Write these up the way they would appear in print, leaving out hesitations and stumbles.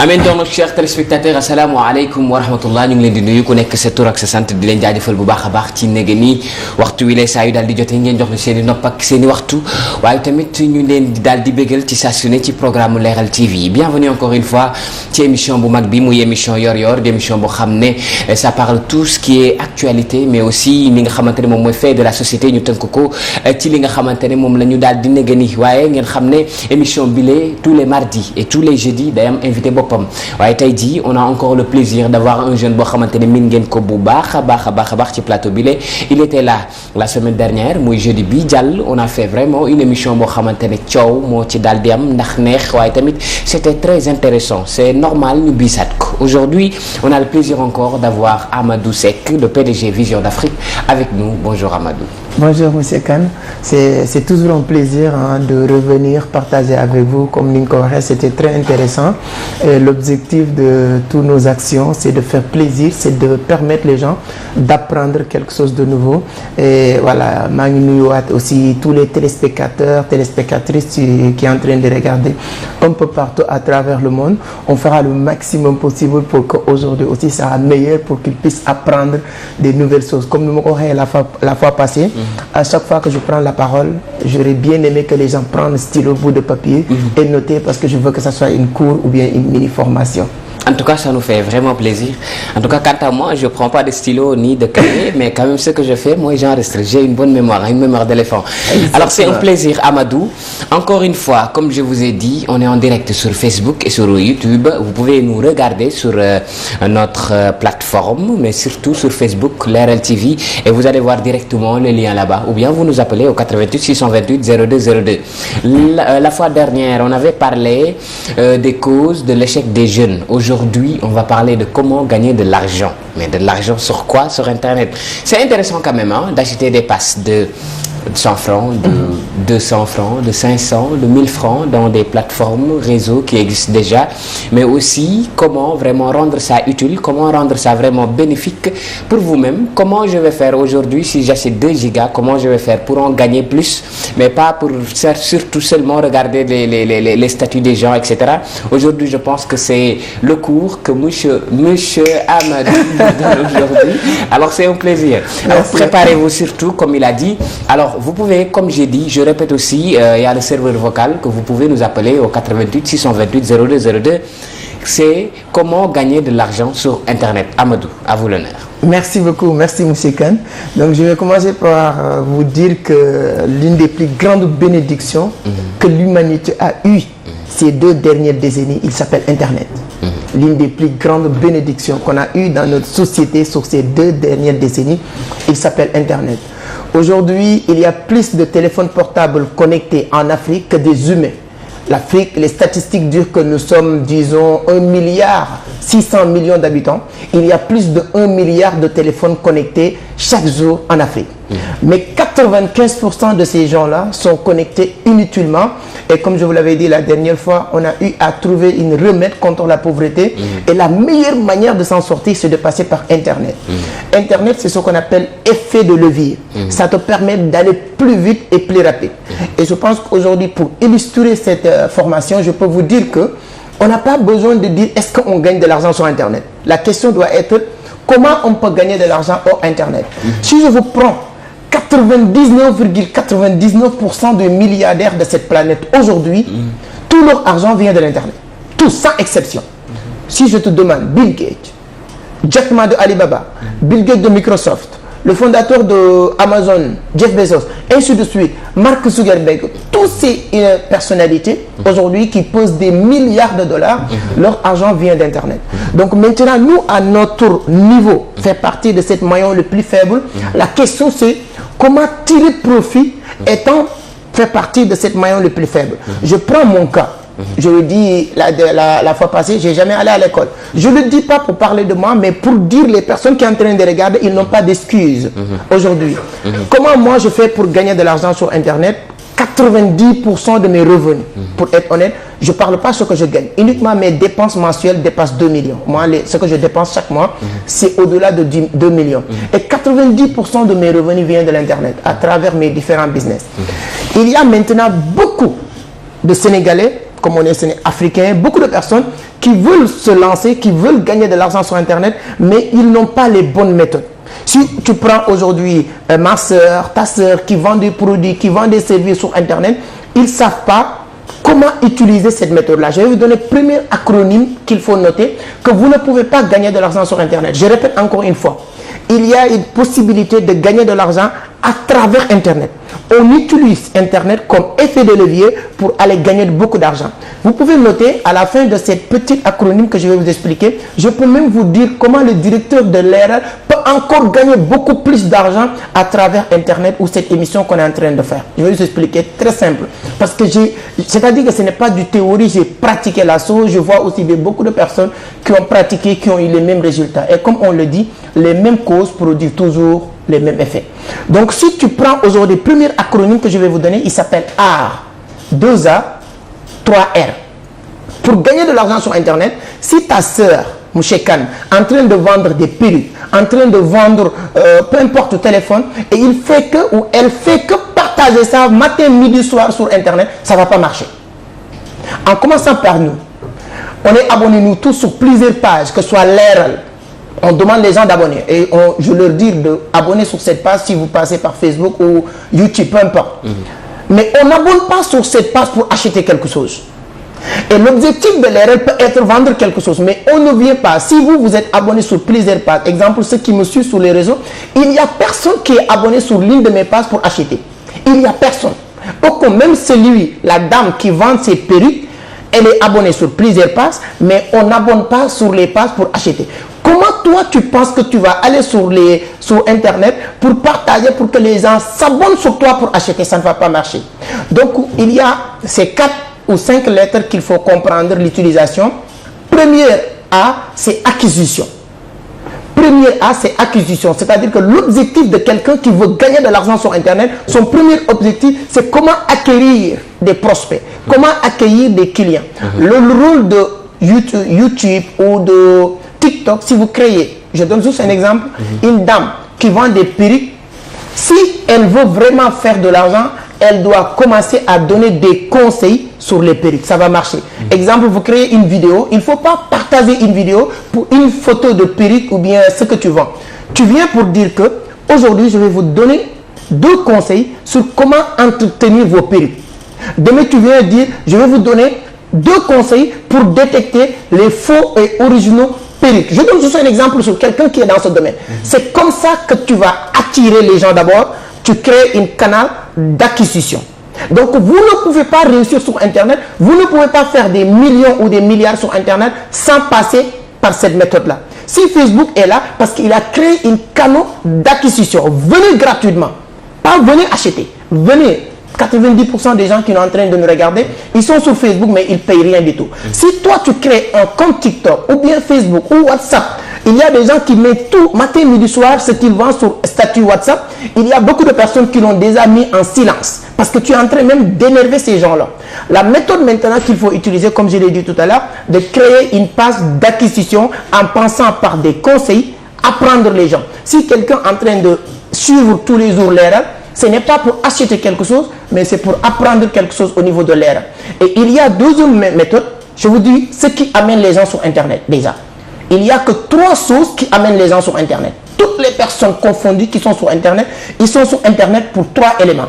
ameen donc chers téléspectateurs asalaamaaleykum wa rahmatullah ñu ngi leen di nuyu ku nekk sa tur ak sa sant di leen jaajëfal bu baax a baax ci néega nii waxtu wi lay saa yu daal di jotee ngeen jox ñu seen i nopp ak seen i waxtu waaye tamit ñu leen di daal di bégal ci saa su ne ci programme Leral TV bienvenue encore une fois ci émission bu mag bi muy émission yor-yor di émission boo xam ne ça parle tout ce qui est actualité mais aussi li nga xamante ne moom mooy fait de la société ñu tënk ko ci li nga xamante ne moom la ñu daal di néega nii waaye ngeen xam ne émission bile tous les mardis et tous les jeudis day am invité boppam waaye tey jii on a encore le plaisir d'avoir un jeune boo xamante ne min ngeen ko bu baax a baax ci plateau bi il était là la semaine dernière muy jeudi bi jàll on a fait vraiment une émission boo xamante ne coow moo ci daal di am ndax neex waaye tamit c'était très intéressant c'est normal ñu biisaat ko aujourd'hui on a le plaisir encore d'avoir Amadou Seck le PDG Vision d'Afrique avec nous bonjour Amadou. Bonjour Monsieur Kane, c'est toujours un plaisir de revenir partager avec vous comme ni nga ko waxee c'était très intéressant et l'objectif de toutes nos actions c'est de faire plaisir, c'est de permettre les gens d'apprendre quelque chose de nouveau et voilà maa ngi nuyuwaat aussi tous les téléspectateurs, téléspectatrices qui est en train de regarder un peu partout à travers le monde. On fera le maximum possible pour qu'aujourd'hui aussi ça soit meilleur pour qu'ils puissent apprendre des nouvelles choses comme ni ma ko waxee la fois passée. À chaque fois que je prends la parole, j'aurais bien aimé que les gens prennent un stylo, bout de papier et noter parce que je veux que ça soit une cour ou bien une mini-formation. En tout cas, ça nous fait vraiment plaisir. En tout cas, quant à moi, je ne prends pas de stylo ni de cahier, mais quand même ce que je fais, moi j'enregistre. J'ai une bonne mémoire, une mémoire d'éléphant. Alors c'est un plaisir, Amadou. Encore une fois, comme je vous ai dit, on est en direct sur Facebook et sur YouTube. Vous pouvez nous regarder sur notre plateforme, mais surtout sur Facebook, Leral TV, et vous allez voir directement le lien là-bas. Ou bien vous nous appelez au 88 628 0202. La fois dernière, on avait parlé des causes de l'échec des jeunes. Aujourd'hui, on va parler de comment gagner de l'argent. Mais de l'argent sur quoi? Sur Internet. C'est intéressant quand même d'acheter des passes de 100 francs, de 200 francs, de 500, de 1000 francs dans des plateformes réseaux qui existent déjà. Mais aussi, comment vraiment rendre ça utile, comment rendre ça vraiment bénéfique pour vous-même. Comment je vais faire aujourd'hui si j'achète 2 gigas, comment je vais faire pour en gagner plus, mais pas pour surtout seulement regarder les statuts des gens, etc. Aujourd'hui, je pense que c'est le cours que monsieur Amadou donne aujourd'hui. Alors, c'est un plaisir. Alors, préparez-vous surtout, comme il a dit. Alors, vous pouvez, comme j'ai dit, je répète aussi, il y a le serveur vocal que vous pouvez nous appeler au 88 628 0202. C'est comment gagner de l'argent sur Internet. Amadou, à vous l'honneur. Merci beaucoup, merci Monsieur Kane. Donc je vais commencer par vous dire que l'une des plus grandes bénédictions que l'humanité a eues ces 2 dernières décennies, il s'appelle Internet. L'une des plus grandes bénédictions qu'on a eues dans notre société sur ces 2 dernières décennies, il s'appelle Internet. Aujourd'hui, il y a plus de téléphones portables connectés en Afrique que des humains. L'Afrique, les statistiques disent que nous sommes, disons, 1,6 milliard d'habitants. Il y a plus de 1 milliard de téléphones connectés chaque jour en Afrique. Mais 95% de ces gens-là sont connectés inutilement. Et comme je vous l'avais dit la dernière fois, on a eu à trouver une remède contre la pauvreté. Et la meilleure manière de s'en sortir, c'est de passer par Internet. Internet, c'est ce qu'on appelle effet de levier. Ça te permet d'aller plus vite et plus rapide. Et je pense qu'aujourd'hui, pour illustrer cette formation, je peux vous dire que on n'a pas besoin de dire est-ce qu'on gagne de l'argent sur Internet. La question doit être comment on peut gagner de l'argent sur Internet. Si je vous prends 99,99% des milliardaires de cette planète aujourd'hui, tout leur argent vient de l'Internet. Tout, sans exception. Si je te demande Bill Gates, Jack Ma de Alibaba, Bill Gates de Microsoft, le fondateur de Amazon, Jeff Bezos, ainsi de suite, Mark Zuckerberg, toutes ces personnalités aujourd'hui qui posent des milliards de dollars, leur argent vient d'Internet. Donc maintenant, nous, à notre niveau, fait partie de cette maillon le plus faible. La question c'est comment tirer profit étant fait partie de cette maillon le plus faible. Je prends mon cas. Je le dis la fois passée, j'ai jamais allé à l'école. Je le dis pas pour parler de moi, mais pour dire les personnes qui sont en train de regarder, ils n'ont pas d'excuses aujourd'hui. Comment moi je fais pour gagner de l'argent sur Internet? 90% de mes revenus, pour être honnête, je parle pas ce que je gagne. Uniquement mes dépenses mensuelles dépassent 2 millions. Moi, ce que je dépense chaque mois, c'est au-delà de 2 millions. Et 90% de mes revenus viennent de l'Internet, à travers mes différents business. Il y a maintenant beaucoup de Sénégalais, comme on est africains, beaucoup de personnes qui veulent se lancer, qui veulent gagner de l'argent sur Internet, mais ils n'ont pas les bonnes méthodes. Si tu prends aujourd'hui ma soeur, ta soeur qui vend des produits, qui vend des services sur Internet, ils ne savent pas comment utiliser cette méthode-là. Je vais vous donner le premier acronyme qu'il faut noter, que vous ne pouvez pas gagner de l'argent sur Internet. Je répète encore une fois, il y a une possibilité de gagner de l'argent à travers Internet. On utilise Internet comme effet de levier pour aller gagner beaucoup d'argent. Vous pouvez noter à la fin de cette petite acronyme que je vais vous expliquer, je peux même vous dire comment le directeur de l'ERL peut encore gagner beaucoup plus d'argent à travers Internet ou cette émission qu'on est en train de faire. Je vais vous expliquer très simple. Parce que c'est-à-dire que ce n'est pas du théorie, j'ai pratiqué la chose. Je vois aussi beaucoup de personnes qui ont pratiqué, qui ont eu les mêmes résultats. Et comme on le dit, les mêmes causes produisent toujours les mêmes effets. Donc si tu prends aujourd'hui le premier acronyme que je vais vous donner, il s'appelle AR. 2A, 3R. Pour gagner de l'argent sur Internet, si ta sœur, Mouchekan, en train de vendre des perruques, en train de vendre peu importe le téléphone, et il fait que ou elle fait que partager ça matin, midi, soir sur Internet, ça ne va pas marcher. En commençant par nous, on est abonnés nous tous sur plusieurs pages, que ce soit l'ERL. On demande les gens d'abonner et je leur dis d'abonner sur cette page si vous passez par Facebook ou YouTube, peu importe. Mais on n'abonne pas sur cette page pour acheter quelque chose. Et l'objectif de l'ERL peut être vendre quelque chose, mais on ne vient pas. Si vous êtes abonné sur plusieurs pages, exemple ceux qui me suivent sur les réseaux, il n'y a personne qui est abonné sur l'une de mes pages pour acheter. Il n'y a personne. Donc même celui, la dame qui vend ses perruques, elle est abonnée sur plusieurs pages, mais on n'abonne pas sur les pages pour acheter. Comment toi tu penses que tu vas aller sur Internet pour partager, pour que les gens s'abonnent sur toi pour acheter? Ça ne va pas marcher. Donc il y a ces 4 ou 5 lettres qu'il faut comprendre l'utilisation. Première A, c'est acquisition. Première A, c'est acquisition. C'est-à-dire que l'objectif de quelqu'un qui veut gagner de l'argent sur Internet, son premier objectif, c'est comment acquérir des prospects, comment accueillir des clients. Le rôle de YouTube ou de TikTok, si vous créez, je donne juste un exemple, une dame qui vend des perruques, si elle veut vraiment faire de l'argent, elle doit commencer à donner des conseils sur les perruques. Ça va marcher. Exemple, vous créez une vidéo, il ne faut pas partager une vidéo pour une photo de perruque ou bien ce que tu vends. Tu viens pour dire que aujourd'hui, je vais vous donner 2 conseils sur comment entretenir vos perruques. Demain, tu viens dire, je vais vous donner 2 conseils pour détecter les faux et originaux perruques. Je donne juste un exemple sur quelqu'un qui est dans ce domaine. C'est comme ça que tu vas attirer les gens d'abord. Tu crées un canal d'acquisition. Donc, vous ne pouvez pas réussir sur Internet. Vous ne pouvez pas faire des millions ou des milliards sur Internet sans passer par cette méthode-là. Si Facebook est là, parce qu'il a créé un canal d'acquisition. Venez gratuitement. Pas venez acheter. Venez. 90% des gens qui sont en train de nous regarder, ils sont sur Facebook, mais ils ne payent rien du tout. Si toi, tu crées un compte TikTok, ou bien Facebook, ou WhatsApp, il y a des gens qui mettent tout, matin, midi, soir, ce qu'ils vendent sur statut WhatsApp. Il y a beaucoup de personnes qui l'ont déjà mis en silence, parce que tu es en train même d'énerver ces gens-là. La méthode maintenant qu'il faut utiliser, comme je l'ai dit tout à l'heure, de créer une page d'acquisition en pensant par des conseils, apprendre les gens. Si quelqu'un est en train de suivre tous les jours l'ERL, ce n'est pas pour acheter quelque chose, mais c'est pour apprendre quelque chose au niveau de l'ERL. Et il y a 2 autres méthodes. Je vous dis ce qui amène les gens sur Internet déjà. Il n'y a que 3 choses qui amènent les gens sur Internet. Toutes les personnes confondues qui sont sur Internet, ils sont sur Internet pour 3 éléments.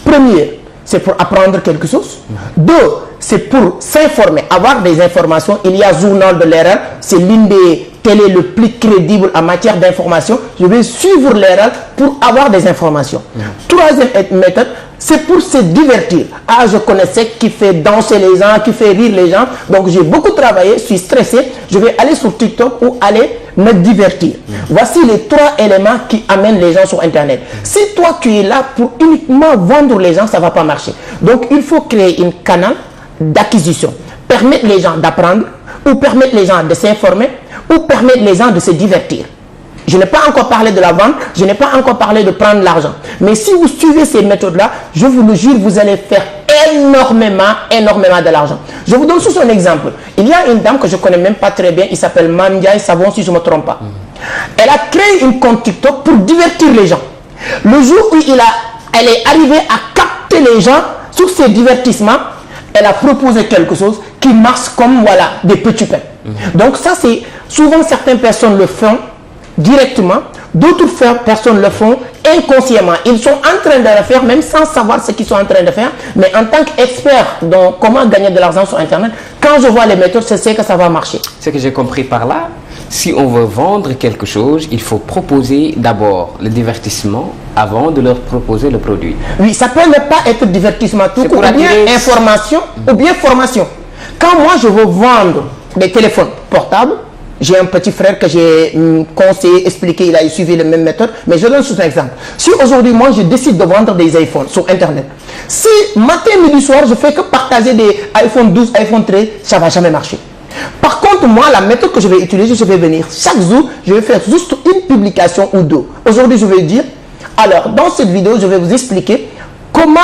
Premier, c'est pour apprendre quelque chose. 2, c'est pour s'informer, avoir des informations. Il y a Journal de l'ERL, c'est l'une des télé le plus crédible en matière d'information. Je vais suivre l'ERL pour avoir des informations. Troisième méthode, c'est pour se divertir. Ah, je connaissais qui fait danser les gens, qui fait rire les gens. Donc, j'ai beaucoup travaillé, je suis stressé. Je vais aller sur TikTok ou aller me divertir. Voici les 3 éléments qui amènent les gens sur Internet. Si toi, tu es là pour uniquement vendre les gens, ça ne va pas marcher. Donc, il faut créer un canal d'acquisition. Permettre les gens d'apprendre ou permettre les gens de s'informer ou permettre les gens de se divertir. Je n'ai pas encore parlé de la vente, je n'ai pas encore parlé de prendre l'argent. Mais si vous suivez ces méthodes-là, je vous le jure, vous allez faire énormément de l'argent. Je vous donne juste un exemple. Il y a une dame que je ne connais même pas très bien, il s'appelle Mandiaï Savon, si je ne me trompe pas. Elle a créé une compte TikTok pour divertir les gens. Le jour où elle est arrivée à capter les gens sur ses divertissements, elle a proposé quelque chose qui marche comme voilà, des petits pains. Donc ça, c'est souvent certaines personnes le font directement, d'autres personnes le font inconsciemment. Ils sont en train de le faire même sans savoir ce qu'ils sont en train de faire. Mais en tant qu'expert dans comment gagner de l'argent sur Internet, quand je vois les méthodes, je sais que ça va marcher. Ce que j'ai compris par là, si on veut vendre quelque chose, il faut proposer d'abord le divertissement avant de leur proposer le produit. Oui, ça peut ne pas être divertissement tout court, ou bien information, ou bien formation. Quand moi je veux vendre des téléphones portables, j'ai un petit frère que j'ai conseillé, expliqué, il a suivi la même méthode, mais je donne sous un exemple. Si aujourd'hui, moi, je décide de vendre des iPhones sur Internet, si matin, midi, soir, je fais que partager des iPhone 12, iPhone 13, ça ne va jamais marcher. Par contre, moi, la méthode que je vais utiliser, je vais venir chaque jour, je vais faire juste une publication ou deux. Aujourd'hui, je vais dire, alors, dans cette vidéo, je vais vous expliquer comment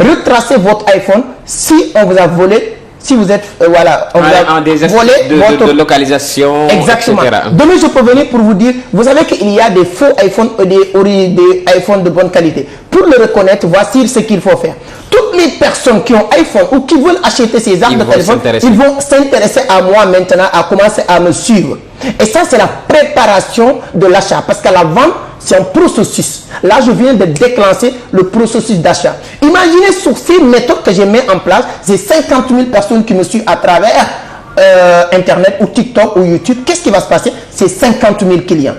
retracer votre iPhone si on vous a volé. Si vous êtes, voilà, on a des volé votre... de localisation, exactement. etc. Demain, je peux venir pour vous dire, vous savez qu'il y a des faux iPhones et des iPhones de bonne qualité. Pour le reconnaître, voici ce qu'il faut faire. Toutes les personnes qui ont iPhone ou qui veulent acheter ces armes de téléphone, ils vont s'intéresser à moi maintenant, à commencer à me suivre. Et ça, c'est la préparation de l'achat. Parce qu'à la vente, c'est un processus. Là, je viens de déclencher le processus d'achat. Imaginez sur ces méthodes que je mets en place, j'ai 50 000 personnes qui me suivent à travers Internet ou TikTok ou YouTube. Qu'est-ce qui va se passer? C'est 50 000 clients.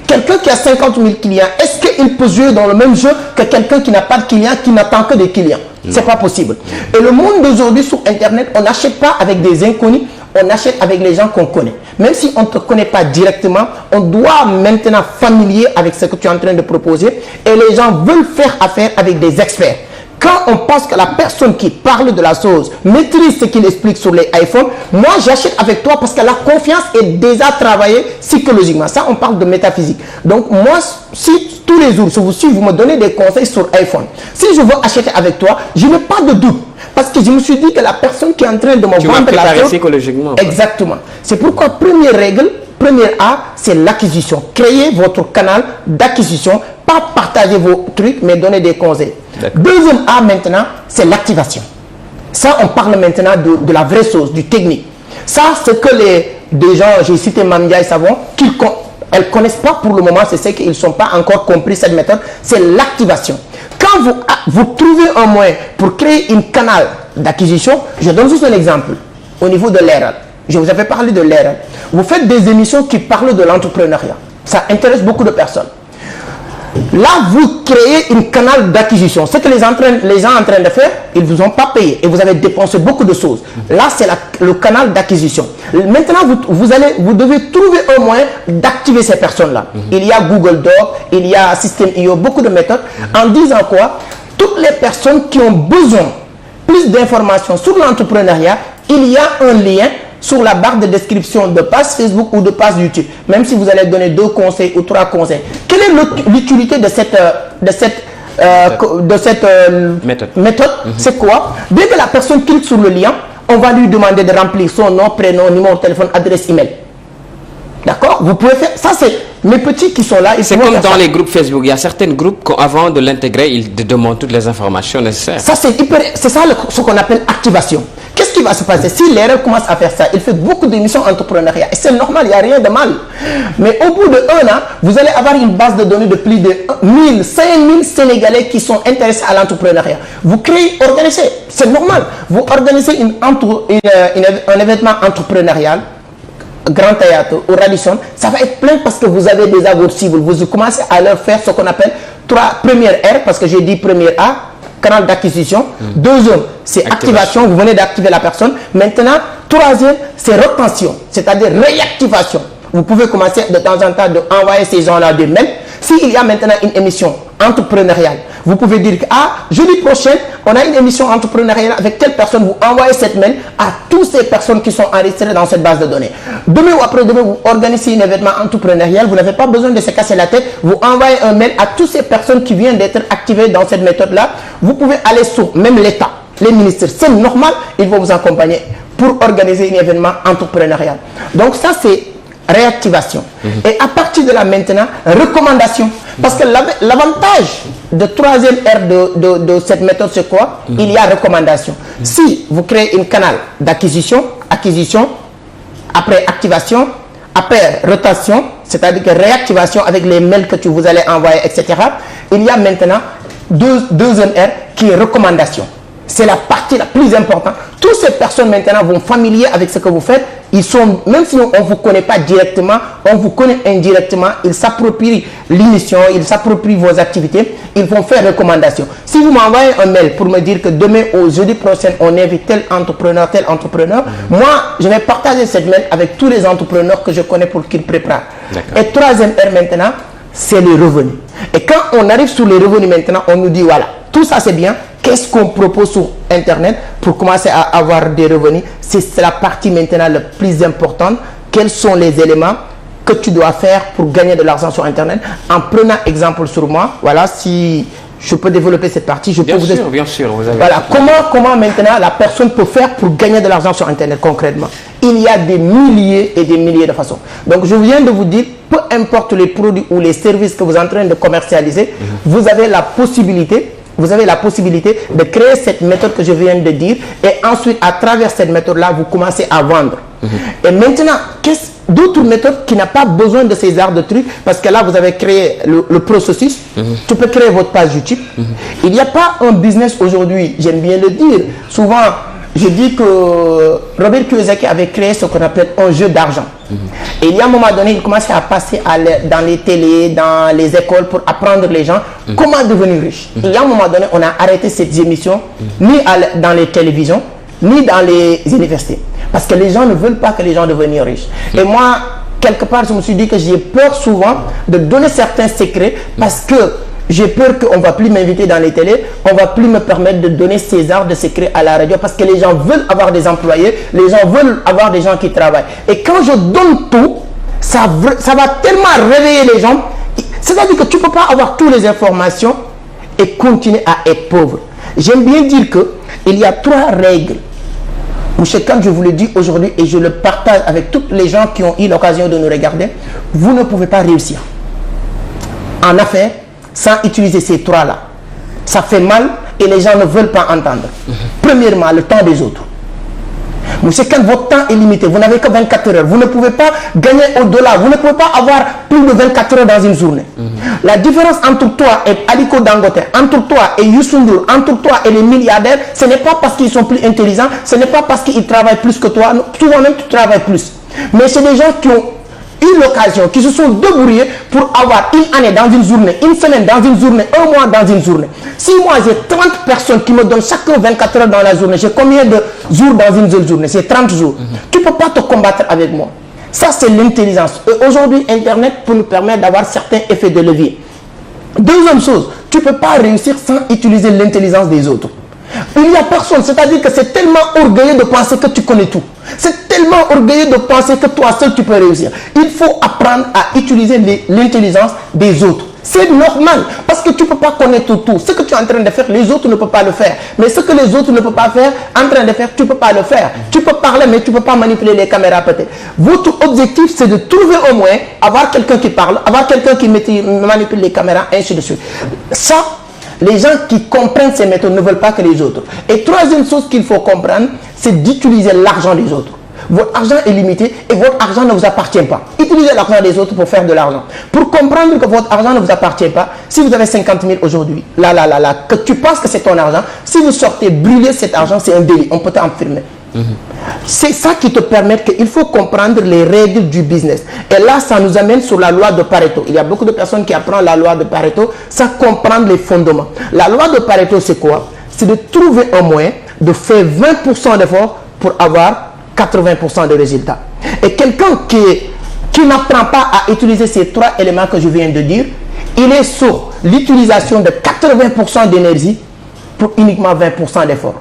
Quelqu'un qui a 50 000 clients, est-ce qu'il peut jouer dans le même jeu que quelqu'un qui n'a pas de clients, qui n'attend que des clients? C'est pas possible. Et le monde d'aujourd'hui sur Internet, on n'achète pas avec des inconnus, on achète avec les gens qu'on connaît. Même si on ne te connaît pas directement, on doit maintenant familier avec ce que tu es en train de proposer. Et les gens veulent faire affaire avec des experts. Quand on pense que la personne qui parle de la chose maîtrise ce qu'il explique sur les iPhones, moi j'achète avec toi parce que la confiance est déjà travaillée psychologiquement. Ça, on parle de métaphysique. Donc moi, si tous les jours, je vous suis, vous me donnez des conseils sur iPhone. Si je veux acheter avec toi, je n'ai pas de doute. Parce que je me suis dit que la personne qui est en train de me vendre la chose... psychologiquement. Exactement. C'est pourquoi première règle, première A, c'est l'acquisition. Créez votre canal d'acquisition. Pas partager vos trucs, mais donner des conseils. Deuxième A maintenant, c'est l'activation. Ça, on parle maintenant de la vraie chose, du technique. Ça, c'est que des gens, j'ai cité Mamdia et Savon, elles ne connaissent pas pour le moment, c'est ce qu'ils ne sont pas encore compris cette méthode, c'est l'activation. Quand vous trouvez un moyen pour créer un canal d'acquisition, je donne juste un exemple au niveau de l'ERL. Je vous avais parlé de l'ERL. Vous faites des émissions qui parlent de l'entrepreneuriat. Ça intéresse beaucoup de personnes. Là, vous créez un canal d'acquisition. Ce que les gens sont en train de faire, ils ne vous ont pas payé et vous avez dépensé beaucoup de choses. Là, c'est le canal d'acquisition. Maintenant, vous devez trouver un moyen d'activer ces personnes-là. Il y a Google Doc, il y a System.io, beaucoup de méthodes. En disant quoi? Toutes les personnes qui ont besoin plus d'informations sur l'entrepreneuriat, il y a un lien sur la barre de description de page Facebook ou de page YouTube. Même si vous allez donner 2 conseils ou 3 conseils. Quelle est l'utilité de cette méthode? C'est quoi? Dès que la personne clique sur le lien, on va lui demander de remplir son nom, prénom, numéro de téléphone, adresse email. D'accord? Vous pouvez faire... Ça, c'est mes petits qui sont là. C'est comme dans les groupes Facebook. Il y a certains groupes qu'avant de l'intégrer, ils te demandent toutes les informations nécessaires. Ça, c'est ça ce qu'on appelle activation. Qu'est-ce qui va se passer? Si l'erreur commence à faire ça, il fait beaucoup d'émissions entrepreneuriat. Et c'est normal, il n'y a rien de mal. Mais au bout de 1 an, vous allez avoir une base de données de plus de 1000, 5000 Sénégalais qui sont intéressés à l'entrepreneuriat. Vous créez, organisez. C'est normal. Vous organisez un événement entrepreneurial, Grand Théâtre ou Radisson, ça va être plein parce que vous avez déjà votre cible. Vous commencez à leur faire ce qu'on appelle première R, parce que j'ai dit première A, canal d'acquisition. Deuxième, c'est activation. Vous venez d'activer la personne. Maintenant, troisième, c'est retention, c'est-à-dire réactivation. Vous pouvez commencer de temps en temps d'envoyer ces gens-là des mails. S'il y a maintenant une émission entrepreneuriale, vous pouvez dire que jeudi prochain, on a une émission entrepreneuriale avec telle personne. Vous envoyez cette mail à toutes ces personnes qui sont enregistrées dans cette base de données. Demain ou après-demain, vous organisez un événement entrepreneurial. Vous n'avez pas besoin de se casser la tête. Vous envoyez un mail à toutes ces personnes qui viennent d'être activées dans cette méthode-là. Vous pouvez aller sur même l'État, les ministères. C'est normal, ils vont vous accompagner pour organiser un événement entrepreneurial. Donc ça, c'est réactivation. Et à partir de là maintenant, recommandation. Parce que l'avantage de troisième R de cette méthode, c'est quoi? Il y a recommandation. Si vous créez un canal d'acquisition, après activation, après rotation, c'est-à-dire que réactivation avec les mails que vous allez envoyer, etc. Il y a maintenant deuxième R qui est recommandation. C'est la partie la plus importante. Toutes ces personnes maintenant vont familier avec ce que vous faites. Ils sont, même si on ne vous connaît pas directement, on vous connaît indirectement. Ils s'approprient l'émission, ils s'approprient vos activités. Ils vont faire recommandation. Si vous m'envoyez un mail pour me dire que demain au jeudi prochain, on invite tel entrepreneur, moi, je vais partager cette mail avec tous les entrepreneurs que je connais pour qu'ils préparent. Et troisième R maintenant, c'est les revenus. Et quand on arrive sur les revenus maintenant, on nous dit voilà, tout ça c'est bien. Qu'est-ce qu'on propose sur Internet pour commencer à avoir des revenus? C'est la partie maintenant la plus importante. Quels sont les éléments que tu dois faire pour gagner de l'argent sur Internet? En prenant exemple sur moi, voilà, si je peux développer cette partie, je peux vous expliquer. Bien sûr, vous avez voilà, comment maintenant la personne peut faire pour gagner de l'argent sur Internet concrètement? Il y a des milliers et des milliers de façons. Donc, je viens de vous dire, peu importe les produits ou les services que vous êtes en train de commercialiser, vous avez la possibilité de créer cette méthode que je viens de dire et ensuite, à travers cette méthode-là, vous commencez à vendre. Et maintenant, d'autres méthodes qui n'ont pas besoin de ces arts de trucs parce que là, vous avez créé le processus. Tu peux créer votre page YouTube. Il n'y a pas un business aujourd'hui, j'aime bien le dire. Souvent, je dis que Robert Kiyosaki avait créé ce qu'on appelle un jeu d'argent. Et il y a un moment donné, il commençait à passer dans les télés, dans les écoles pour apprendre les gens comment devenir riche. Et il y a un moment donné, on a arrêté cette émission, ni dans les télévisions, ni dans les universités. Parce que les gens ne veulent pas que les gens deviennent riches. Et moi, quelque part, je me suis dit que j'ai peur souvent de donner certains secrets parce que j'ai peur qu'on ne va plus m'inviter dans les télés, on ne va plus me permettre de donner ces arts de secrets à la radio parce que les gens veulent avoir des employés, les gens veulent avoir des gens qui travaillent. Et quand je donne tout, ça va tellement réveiller les gens. C'est-à-dire que tu ne peux pas avoir toutes les informations et continuer à être pauvre. J'aime bien dire qu'il y a 3 règles. Monsieur Khan, je vous le dis aujourd'hui et je le partage avec tous les gens qui ont eu l'occasion de nous regarder. Vous ne pouvez pas réussir en affaires sans utiliser ces 3-là. Ça fait mal et les gens ne veulent pas entendre. Premièrement, le temps des autres. Monsieur Khan, votre temps est limité. Vous n'avez que 24 heures. Vous ne pouvez pas gagner au-delà. Vous ne pouvez pas avoir plus de 24 heures dans une journée. La différence entre toi et Aliko Dangote, entre toi et Youssou N'Dour, entre toi et les milliardaires, ce n'est pas parce qu'ils sont plus intelligents, ce n'est pas parce qu'ils travaillent plus que toi. Souvent même, tu travailles plus. Mais c'est des gens qui ont eu l'occasion, qui se sont débrouillés pour avoir une année dans une journée, une semaine dans une journée, un mois dans une journée. Si moi j'ai 30 personnes qui me donnent chacun 24 heures dans la journée, j'ai combien de jours dans une seule journée? C'est 30 jours. Tu ne peux pas te combattre avec moi. Ça, c'est l'intelligence. Et aujourd'hui, Internet peut nous permettre d'avoir certains effets de levier. Deuxième chose, tu ne peux pas réussir sans utiliser l'intelligence des autres. Il n'y a personne, c'est-à-dire que c'est tellement orgueilleux de penser que tu connais tout. C'est tellement orgueilleux de penser que toi seul tu peux réussir. Il faut apprendre à utiliser l'intelligence des autres. C'est normal, parce que tu ne peux pas connaître tout. Ce que tu es en train de faire, les autres ne peuvent pas le faire. Mais ce que les autres ne peuvent pas faire, en train de faire, tu ne peux pas le faire. Tu peux parler, mais tu ne peux pas manipuler les caméras peut-être. Votre objectif, c'est de trouver au moins, avoir quelqu'un qui parle, avoir quelqu'un qui manipule les caméras, ainsi de suite. Ça, les gens qui comprennent ces méthodes ne veulent pas que les autres. Et troisième chose qu'il faut comprendre, c'est d'utiliser l'argent des autres. Votre argent est limité et votre argent ne vous appartient pas. Utilisez l'argent des autres pour faire de l'argent. Pour comprendre que votre argent ne vous appartient pas, si vous avez 50 000 aujourd'hui, que tu penses que c'est ton argent, si vous sortez brûler cet argent, c'est un délit. On peut t'enfermer. C'est ça qui te permet qu'il faut comprendre les règles du business. Et là, ça nous amène sur la loi de Pareto. Il y a beaucoup de personnes qui apprennent la loi de Pareto sans comprendre les fondements. La loi de Pareto, c'est quoi? C'est de trouver un moyen de faire 20% d'efforts pour avoir 80% de résultats. Et quelqu'un qui n'apprend pas à utiliser ces 3 éléments que je viens de dire, il est sur l'utilisation de 80% d'énergie pour uniquement 20% d'efforts.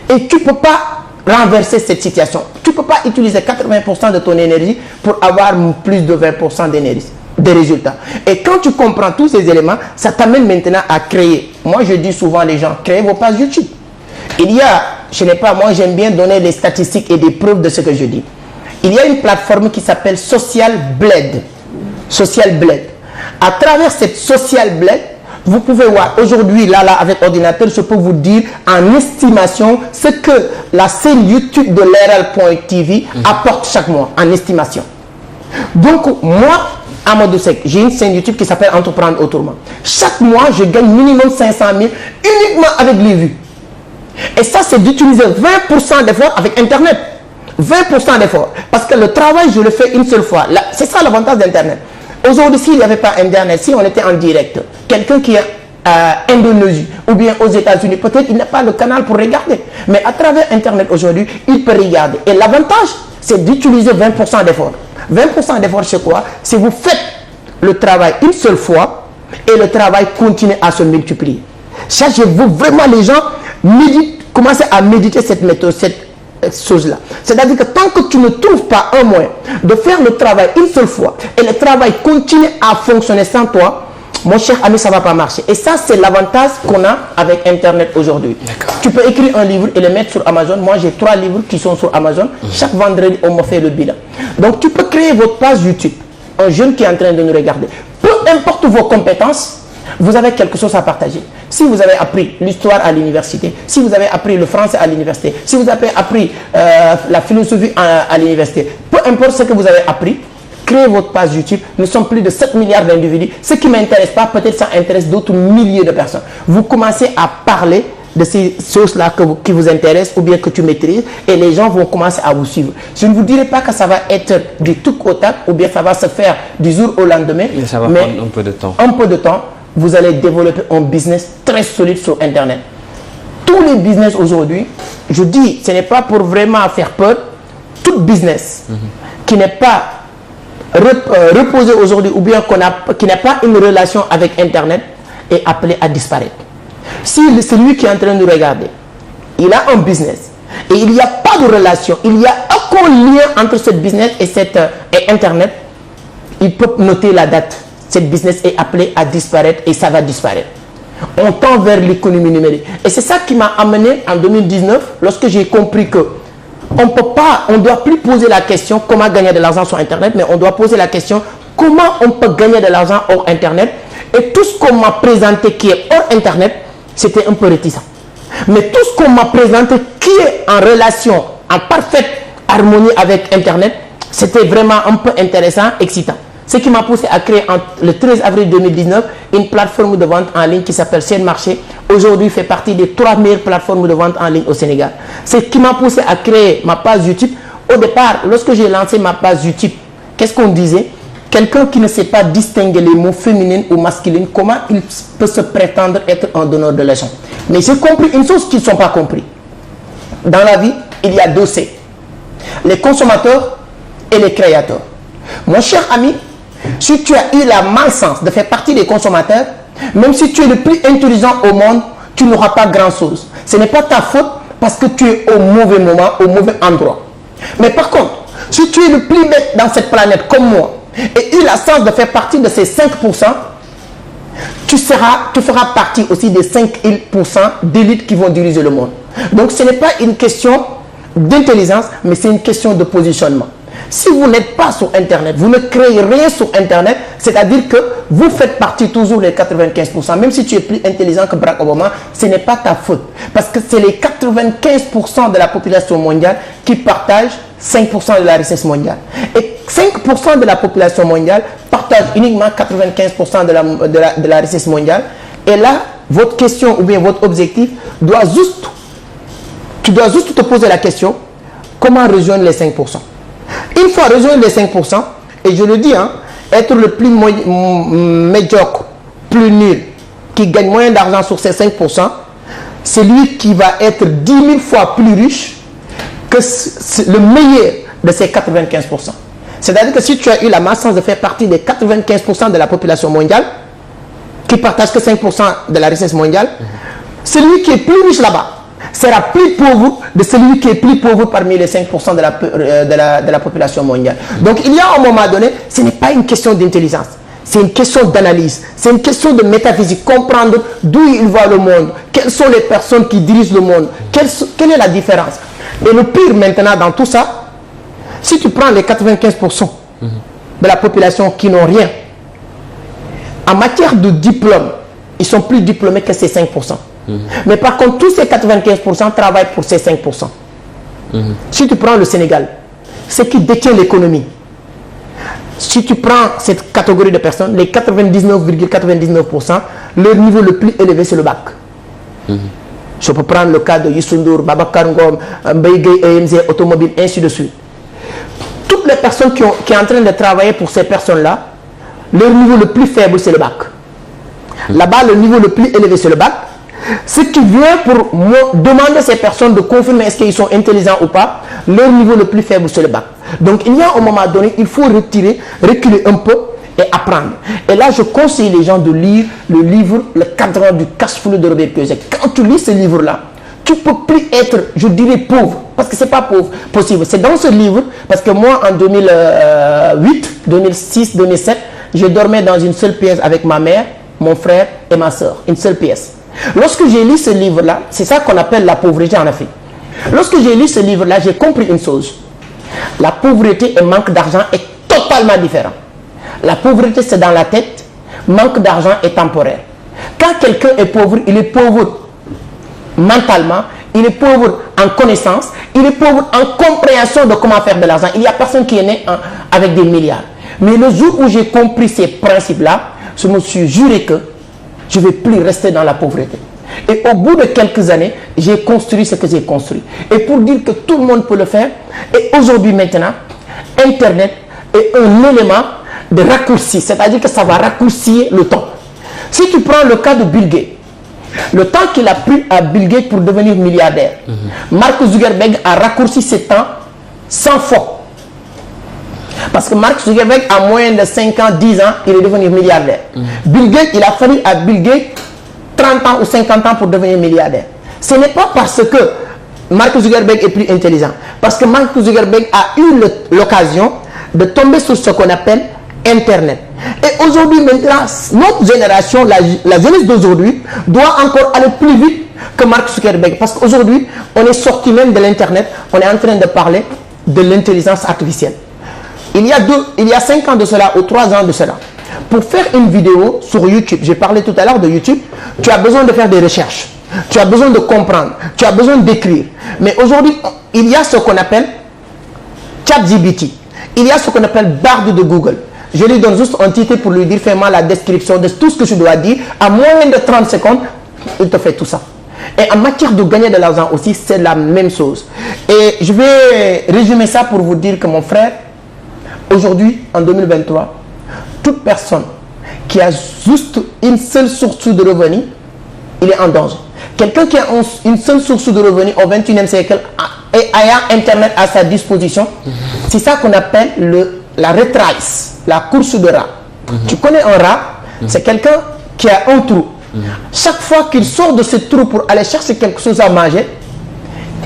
Et tu ne peux pas renverser cette situation. Tu ne peux pas utiliser 80% de ton énergie pour avoir plus de 20% d'énergie, de résultats. Et quand tu comprends tous ces éléments, ça t'amène maintenant à créer. Moi, je dis souvent à les gens, créez vos pages YouTube. Il y a, je n'ai pas, moi j'aime bien donner des statistiques et des preuves de ce que je dis. Il y a une plateforme qui s'appelle Social Blade. Social Blade. À travers cette Social Blade, Vous pouvez voir, aujourd'hui, là, avec ordinateur, je peux vous dire en estimation ce que la chaîne YouTube de Leral.tv apporte chaque mois, en estimation. Donc, moi, Amadou Seck, j'ai une chaîne YouTube qui s'appelle Entreprendre Autrement. Chaque mois, je gagne minimum 500 000 uniquement avec les vues. Et ça, c'est d'utiliser 20% d'efforts avec Internet. 20% d'efforts. Parce que le travail, je le fais une seule fois. C'est ça l'avantage d'Internet. Aujourd'hui, s'il n'y avait pas Internet, si on était en direct, quelqu'un qui est à Indonésie ou bien aux États-Unis, peut-être il n'a pas le canal pour regarder. Mais à travers Internet aujourd'hui, il peut regarder. Et l'avantage, c'est d'utiliser 20% d'efforts. 20% d'efforts, c'est quoi? C'est vous faites le travail une seule fois et le travail continue à se multiplier. Ça, je veux vraiment les gens commencer à méditer cette méthode, cette chose-là. C'est-à-dire que tant que tu ne trouves pas un moyen de faire le travail une seule fois et le travail continue à fonctionner sans toi, mon cher ami, ça ne va pas marcher. Et ça, c'est l'avantage qu'on a avec Internet aujourd'hui. Tu peux écrire un livre et le mettre sur Amazon. Moi, j'ai 3 livres qui sont sur Amazon. Chaque vendredi, on me fait le bilan. Donc, tu peux créer votre page YouTube. Un jeune qui est en train de nous regarder. Peu importe vos compétences, vous avez quelque chose à partager. Si vous avez appris l'histoire à l'université, si vous avez appris le français à l'université, si vous avez appris la philosophie à l'université, peu importe ce que vous avez appris, créez votre page YouTube. Nous sommes plus de 7 milliards d'individus. Ce qui ne m'intéresse pas, peut-être ça intéresse d'autres milliers de personnes. Vous commencez à parler de ces choses-là qui vous intéressent ou bien que tu maîtrises et les gens vont commencer à vous suivre. Je ne vous dirai pas que ça va être du tout au tac ou bien ça va se faire du jour au lendemain. Mais ça va prendre un peu de temps. Un peu de temps, vous allez développer un business très solide sur Internet. Tous les business aujourd'hui, je dis, ce n'est pas pour vraiment faire peur, tout business qui n'est pas reposé aujourd'hui ou bien qui n'a pas une relation avec Internet est appelé à disparaître. Si celui qui est en train de regarder, il a un business et il n'y a pas de relation, il n'y a aucun lien entre ce business et Internet, il peut noter la date. Cette business est appelé à disparaître et ça va disparaître. On tend vers l'économie numérique. Et c'est ça qui m'a amené en 2019, lorsque j'ai compris que on ne doit plus poser la question comment gagner de l'argent sur Internet, mais on doit poser la question comment on peut gagner de l'argent hors Internet. Et tout ce qu'on m'a présenté qui est hors Internet, c'était un peu réticent. Mais tout ce qu'on m'a présenté qui est en relation, en parfaite harmonie avec Internet, c'était vraiment un peu intéressant, excitant. Ce qui m'a poussé à créer le 13 avril 2019 une plateforme de vente en ligne qui s'appelle Chaîne Marché. Aujourd'hui, fait partie des 3 meilleures plateformes de vente en ligne au Sénégal. Ce qui m'a poussé à créer ma page YouTube. Au départ, lorsque j'ai lancé ma page YouTube, qu'est-ce qu'on disait? Quelqu'un qui ne sait pas distinguer les mots féminins ou masculins, comment il peut se prétendre être un donneur de leçons? Mais j'ai compris une chose qu'ils ne sont pas compris. Dans la vie, il y a 2 C. Les consommateurs et les créateurs. Mon cher ami, si tu as eu la malchance de faire partie des consommateurs, même si tu es le plus intelligent au monde, tu n'auras pas grand-chose. Ce n'est pas ta faute parce que tu es au mauvais moment, au mauvais endroit. Mais par contre, si tu es le plus bête dans cette planète comme moi et eu la chance de faire partie de ces 5%, tu feras partie aussi des 5% d'élite qui vont diriger le monde. Donc ce n'est pas une question d'intelligence, mais c'est une question de positionnement. Si vous n'êtes pas sur Internet, vous ne créez rien sur Internet, c'est-à-dire que vous faites partie toujours des 95%. Même si tu es plus intelligent que Barack Obama, ce n'est pas ta faute. Parce que c'est les 95% de la population mondiale qui partagent 5% de la richesse mondiale. Et 5% de la population mondiale partage uniquement 95% de la richesse mondiale. Et là, votre question ou bien votre objectif tu dois juste te poser la question, comment rejoindre les 5%? Une fois rejoindre les 5%, et je le dis, être le plus médiocre, plus nul, qui gagne moins d'argent sur ces 5%, c'est lui qui va être 10 000 fois plus riche que le meilleur de ces 95%. C'est-à-dire que si tu as eu la malchance de faire partie des 95% de la population mondiale, qui partage que 5% de la richesse mondiale, celui qui est plus riche là-bas sera plus pauvre de celui qui est plus pauvre parmi les 5% de la population mondiale. Donc il y a un moment donné, ce n'est pas une question d'intelligence, c'est une question d'analyse, c'est une question de métaphysique, comprendre d'où il voit le monde, quelles sont les personnes qui dirigent le monde, quelle est la différence. Et le pire maintenant dans tout ça, si tu prends les 95% de la population qui n'ont rien, en matière de diplôme, ils sont plus diplômés que ces 5%. Mais par contre, tous ces 95% travaillent pour ces 5%. Si tu prends le Sénégal, ce qui détient l'économie, si tu prends cette catégorie de personnes, les 99,99%, leur niveau le plus élevé, c'est le bac. Je peux prendre le cas de Youssou Ndour, Babacar Ngom, Mbaye Gueye, EMZ, Automobile, ainsi de suite. Toutes les personnes qui sont en train de travailler pour ces personnes-là, leur niveau le plus faible, c'est le bac. Là-bas, le niveau le plus élevé, c'est le bac. Ce qui vient pour demander à ces personnes de confirmer est-ce qu'ils sont intelligents ou pas, leur niveau le plus faible, c'est le bac. Donc, il y a un moment donné, il faut reculer un peu et apprendre. Et là, je conseille les gens de lire le livre Le cadran du cash-flow de Robert Kiyosaki. Quand tu lis ce livre-là, tu ne peux plus être, je dirais, pauvre. Parce que ce n'est pas pauvre possible. C'est dans ce livre, parce que moi, en 2008, 2006, 2007, je dormais dans une seule pièce avec ma mère, mon frère et ma soeur. Une seule pièce. Lorsque j'ai lu ce livre-là, c'est ça qu'on appelle la pauvreté en Afrique. Lorsque j'ai lu ce livre-là, j'ai compris une chose. La pauvreté et manque d'argent est totalement différent. La pauvreté, c'est dans la tête. Manque d'argent est temporaire. Quand quelqu'un est pauvre, il est pauvre mentalement, il est pauvre en connaissance, il est pauvre en compréhension de comment faire de l'argent. Il n'y a personne qui est né avec des milliards. Mais le jour où j'ai compris ces principes-là, je me suis juré que je ne vais plus rester dans la pauvreté. Et au bout de quelques années, j'ai construit ce que j'ai construit. Et pour dire que tout le monde peut le faire, et aujourd'hui maintenant, Internet est un élément de raccourci, c'est-à-dire que ça va raccourcir le temps. Si tu prends le cas de Bill Gates, le temps qu'il a pris à Bill Gates pour devenir milliardaire, Mark Zuckerberg a raccourci ce temps 100 fois. Parce que Mark Zuckerberg, à moins de 5 ans, 10 ans, il est devenu milliardaire. Bill Gates, il a fallu à Bill Gates 30 ans ou 50 ans pour devenir milliardaire. Ce n'est pas parce que Mark Zuckerberg est plus intelligent. Parce que Mark Zuckerberg a eu l'occasion de tomber sur ce qu'on appelle Internet. Et aujourd'hui, maintenant, notre génération, la jeunesse d'aujourd'hui, doit encore aller plus vite que Mark Zuckerberg. Parce qu'aujourd'hui, on est sorti même de l'Internet, on est en train de parler de l'intelligence artificielle. Il y a 5 ans de cela ou 3 ans de cela, pour faire une vidéo sur YouTube, j'ai parlé tout à l'heure de YouTube, tu as besoin de faire des recherches, tu as besoin de comprendre, tu as besoin d'écrire. Mais aujourd'hui, il y a ce qu'on appelle ChatGPT, il y a ce qu'on appelle Bard de Google. Je lui donne juste un titre pour lui dire fais-moi la description de tout ce que je dois dire. À moins de 30 secondes, il te fait tout ça. Et en matière de gagner de l'argent aussi, c'est la même chose. Et je vais résumer ça pour vous dire que mon frère, aujourd'hui, en 2023, toute personne qui a juste une seule source de revenus, il est en danger. Quelqu'un qui a une seule source de revenus au 21e siècle et ayant Internet à sa disposition, c'est ça qu'on appelle la rat race, la course de rat. Tu connais un rat, c'est quelqu'un qui a un trou. Chaque fois qu'il sort de ce trou pour aller chercher quelque chose à manger,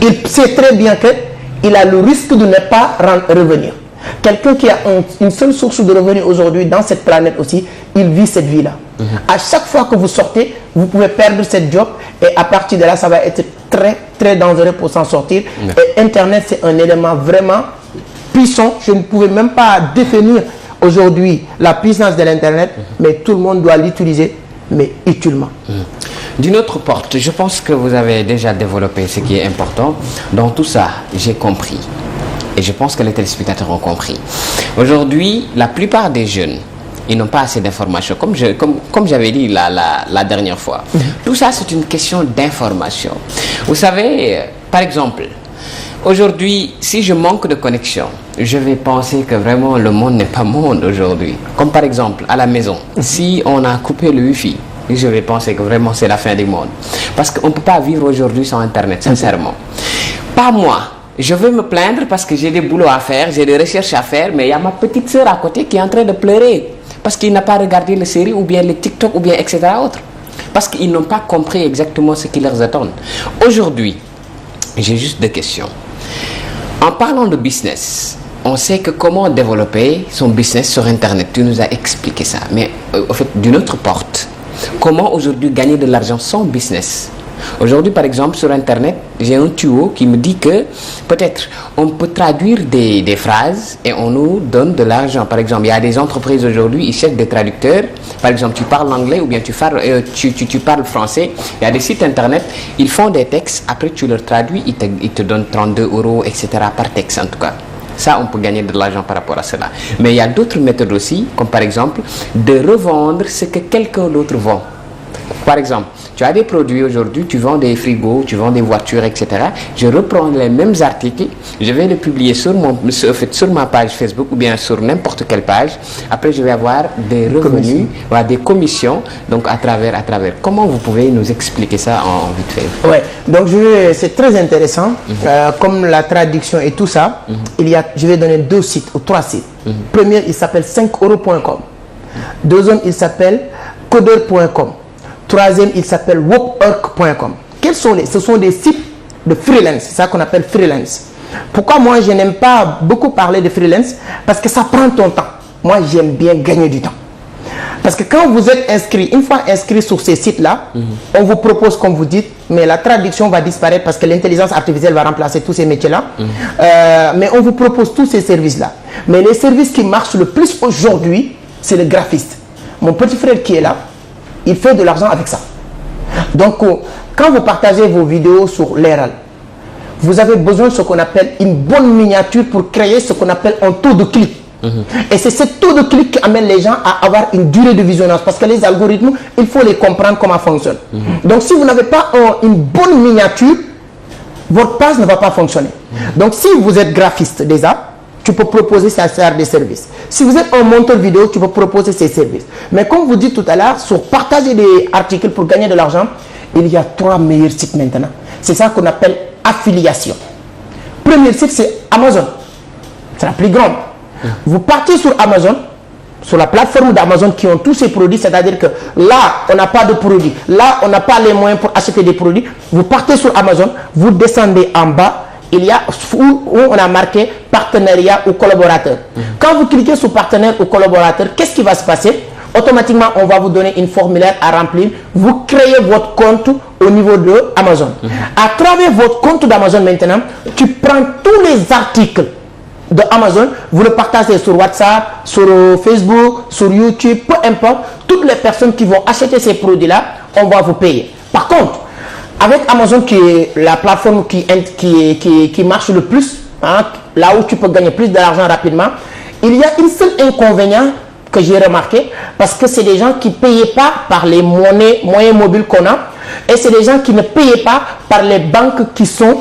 il sait très bien qu'il a le risque de ne pas revenir. Quelqu'un qui a une seule source de revenus aujourd'hui dans cette planète aussi, il vit cette vie-là. À chaque fois que vous sortez, vous pouvez perdre cette job et à partir de là, ça va être très, très dangereux pour s'en sortir. Et Internet, c'est un élément vraiment puissant. Je ne pouvais même pas définir aujourd'hui la puissance de l'Internet, mais tout le monde doit l'utiliser, mais utilement. D'une autre porte, je pense que vous avez déjà développé ce qui est important. Dans tout ça, j'ai compris. Et je pense que les téléspectateurs ont compris. Aujourd'hui, la plupart des jeunes, ils n'ont pas assez d'informations. Comme j'avais dit la dernière fois. Tout ça, c'est une question d'information. Vous savez, par exemple, aujourd'hui, si je manque de connexion, je vais penser que vraiment le monde n'est pas monde aujourd'hui. Comme par exemple, à la maison, si on a coupé le Wi-Fi, je vais penser que vraiment c'est la fin du monde. Parce qu'on ne peut pas vivre aujourd'hui sans Internet, sincèrement. Pas moi. Je vais me plaindre parce que j'ai des boulots à faire, j'ai des recherches à faire, mais il y a ma petite sœur à côté qui est en train de pleurer parce qu'il n'a pas regardé les séries ou bien les TikTok ou bien etc. autres. Parce qu'ils n'ont pas compris exactement ce qui leur attend. Aujourd'hui, j'ai juste deux questions. En parlant de business, on sait que comment développer son business sur Internet. Tu nous as expliqué ça. Mais en fait, d'une autre porte, comment aujourd'hui gagner de l'argent sans business Aujourd'hui, par exemple, sur Internet, j'ai un tuyau qui me dit que peut-être on peut traduire des phrases et on nous donne de l'argent. Par exemple, il y a des entreprises aujourd'hui, ils cherchent des traducteurs. Par exemple, tu parles anglais ou bien tu parles français. Il y a des sites Internet, ils font des textes, après tu leur traduis, ils te donnent 32 €, etc. par texte en tout cas. Ça, on peut gagner de l'argent par rapport à cela. Mais il y a d'autres méthodes aussi, comme par exemple de revendre ce que quelqu'un d'autre vend. Par exemple, tu as des produits aujourd'hui, tu vends des frigos, tu vends des voitures, etc. Je reprends les mêmes articles, je vais les publier sur ma page Facebook ou bien sur n'importe quelle page. Après, je vais avoir des revenus, des commissions, donc à travers. Comment vous pouvez nous expliquer ça en vite fait? Ouais, donc c'est très intéressant. Comme la traduction et tout ça, je vais donner 2 sites ou 3 sites. Premier, il s'appelle 5euros.com. Deuxième, il s'appelle codeur.com. Troisième, il s'appelle wopwork.com. Ce sont des sites de freelance, c'est ça qu'on appelle freelance. Pourquoi moi je n'aime pas beaucoup parler de freelance? Parce que ça prend ton temps. Moi j'aime bien gagner du temps. Parce que quand vous êtes inscrit, une fois inscrit sur ces sites-là, on vous propose, comme vous dites, mais la traduction va disparaître parce que l'intelligence artificielle va remplacer tous ces métiers-là. Mais on vous propose tous ces services-là. Mais les services qui marchent le plus aujourd'hui, c'est le graphiste. Mon petit frère qui est là, il fait de l'argent avec ça. Donc, quand vous partagez vos vidéos sur l'ERAL, vous avez besoin de ce qu'on appelle une bonne miniature pour créer ce qu'on appelle un taux de clic. Et c'est ce taux de clic qui amène les gens à avoir une durée de visionnage. Parce que les algorithmes, il faut les comprendre comment fonctionnent. Donc, si vous n'avez pas une bonne miniature, votre page ne va pas fonctionner. Donc, si vous êtes graphiste déjà, tu peux proposer ça à faire des services. Si vous êtes un monteur vidéo, tu peux proposer ces services. Mais comme vous dites tout à l'heure, sur partager des articles pour gagner de l'argent, il y a 3 meilleurs sites maintenant. C'est ça qu'on appelle affiliation. Premier site, c'est Amazon. C'est la plus grande. Vous partez sur Amazon, sur la plateforme d'Amazon qui ont tous ces produits, c'est-à-dire que là, on n'a pas de produits. Là, on n'a pas les moyens pour acheter des produits. Vous partez sur Amazon, vous descendez en bas. Il y a où on a marqué partenariat ou collaborateur. Quand vous cliquez sur partenaire ou collaborateur, qu'est-ce qui va se passer? Automatiquement, on va vous donner une formulaire à remplir. Vous créez votre compte au niveau de Amazon. À travers votre compte d'Amazon maintenant, tu prends tous les articles de Amazon, vous le partagez sur WhatsApp, sur Facebook, sur YouTube, peu importe. Toutes les personnes qui vont acheter ces produits-là, on va vous payer. Par contre, avec Amazon qui est la plateforme qui marche le plus, là où tu peux gagner plus d'argent rapidement, il y a un seul inconvénient que j'ai remarqué, parce que c'est des gens qui ne payaient pas par les moyens mobiles qu'on a, et c'est des gens qui ne payaient pas par les banques qui sont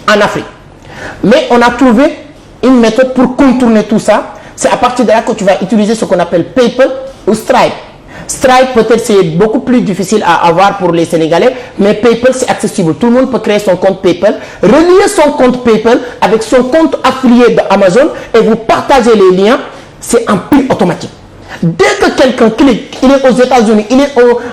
en Afrique. Mais on a trouvé une méthode pour contourner tout ça. C'est à partir de là que tu vas utiliser ce qu'on appelle PayPal ou Stripe. Stripe, peut-être c'est beaucoup plus difficile à avoir pour les Sénégalais, mais PayPal c'est accessible. Tout le monde peut créer son compte PayPal, relier son compte PayPal avec son compte affilié d'Amazon et vous partagez les liens. C'est en prix automatique. Dès que quelqu'un clique, il est aux États-Unis, il est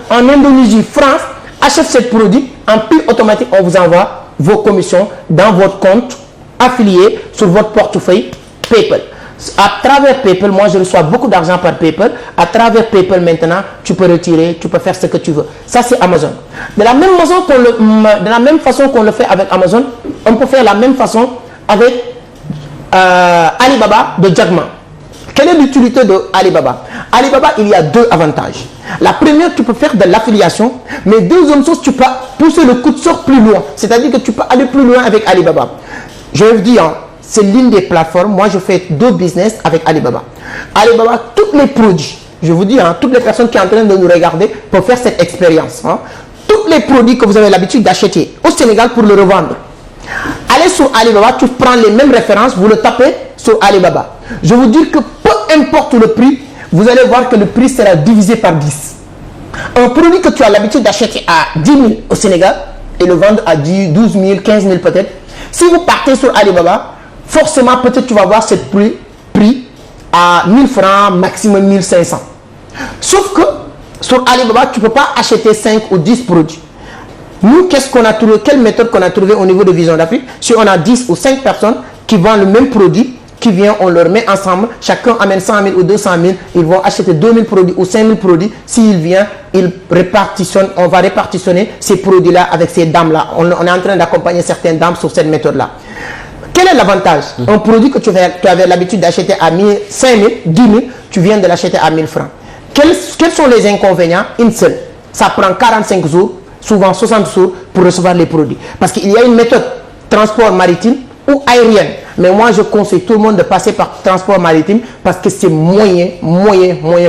en Indonésie, France, achète ce produit, en prix automatique, on vous envoie vos commissions dans votre compte affilié sur votre portefeuille PayPal. À travers PayPal, moi je reçois beaucoup d'argent par PayPal. À travers PayPal maintenant, tu peux retirer, tu peux faire ce que tu veux. Ça c'est Amazon. De la même façon qu'on le fait avec Amazon, on peut faire la même façon avec Alibaba de Jack Ma. Quelle est l'utilité de Alibaba? Alibaba, il y a 2 avantages. La première, tu peux faire de l'affiliation, mais deuxième chose, tu peux pousser le coup de sort plus loin. C'est-à-dire que tu peux aller plus loin avec Alibaba. Je vous dis, c'est l'une des plateformes. Moi, je fais 2 business avec Alibaba. Alibaba, tous les produits, je vous dis, toutes les personnes qui sont en train de nous regarder peuvent faire cette expérience. Tous les produits que vous avez l'habitude d'acheter au Sénégal pour le revendre. Allez sur Alibaba, tu prends les mêmes références, vous le tapez sur Alibaba. Je vous dis que peu importe le prix, vous allez voir que le prix sera divisé par 10. Un produit que tu as l'habitude d'acheter à 10 000 au Sénégal et le vendre à 12 000, 15 000 peut-être. Si vous partez sur Alibaba, forcément peut-être tu vas voir ce prix à 1000 francs, maximum 1500. Sauf que sur Alibaba, tu ne peux pas acheter 5 ou 10 produits. Nous, qu'est-ce qu'on a trouvé? Quelle méthode qu'on a trouvé au niveau de Vision d'Afrique? Si on a 10 ou 5 personnes qui vendent le même produit, qui vient, on leur met ensemble, chacun amène 100 000 ou 200 000, ils vont acheter 2000 produits ou 5000 produits. S'il vient, on va répartitionner ces produits-là avec ces dames-là. On est en train d'accompagner certaines dames sur cette méthode-là. Quel est l'avantage? Un produit que tu avais l'habitude d'acheter à 5 000, 10 000, tu viens de l'acheter à 1000 francs. Quels sont les inconvénients? Une seule. Ça prend 45 jours, souvent 60 jours pour recevoir les produits. Parce qu'il y a une méthode transport maritime ou aérienne. Mais moi, je conseille tout le monde de passer par transport maritime parce que c'est moyen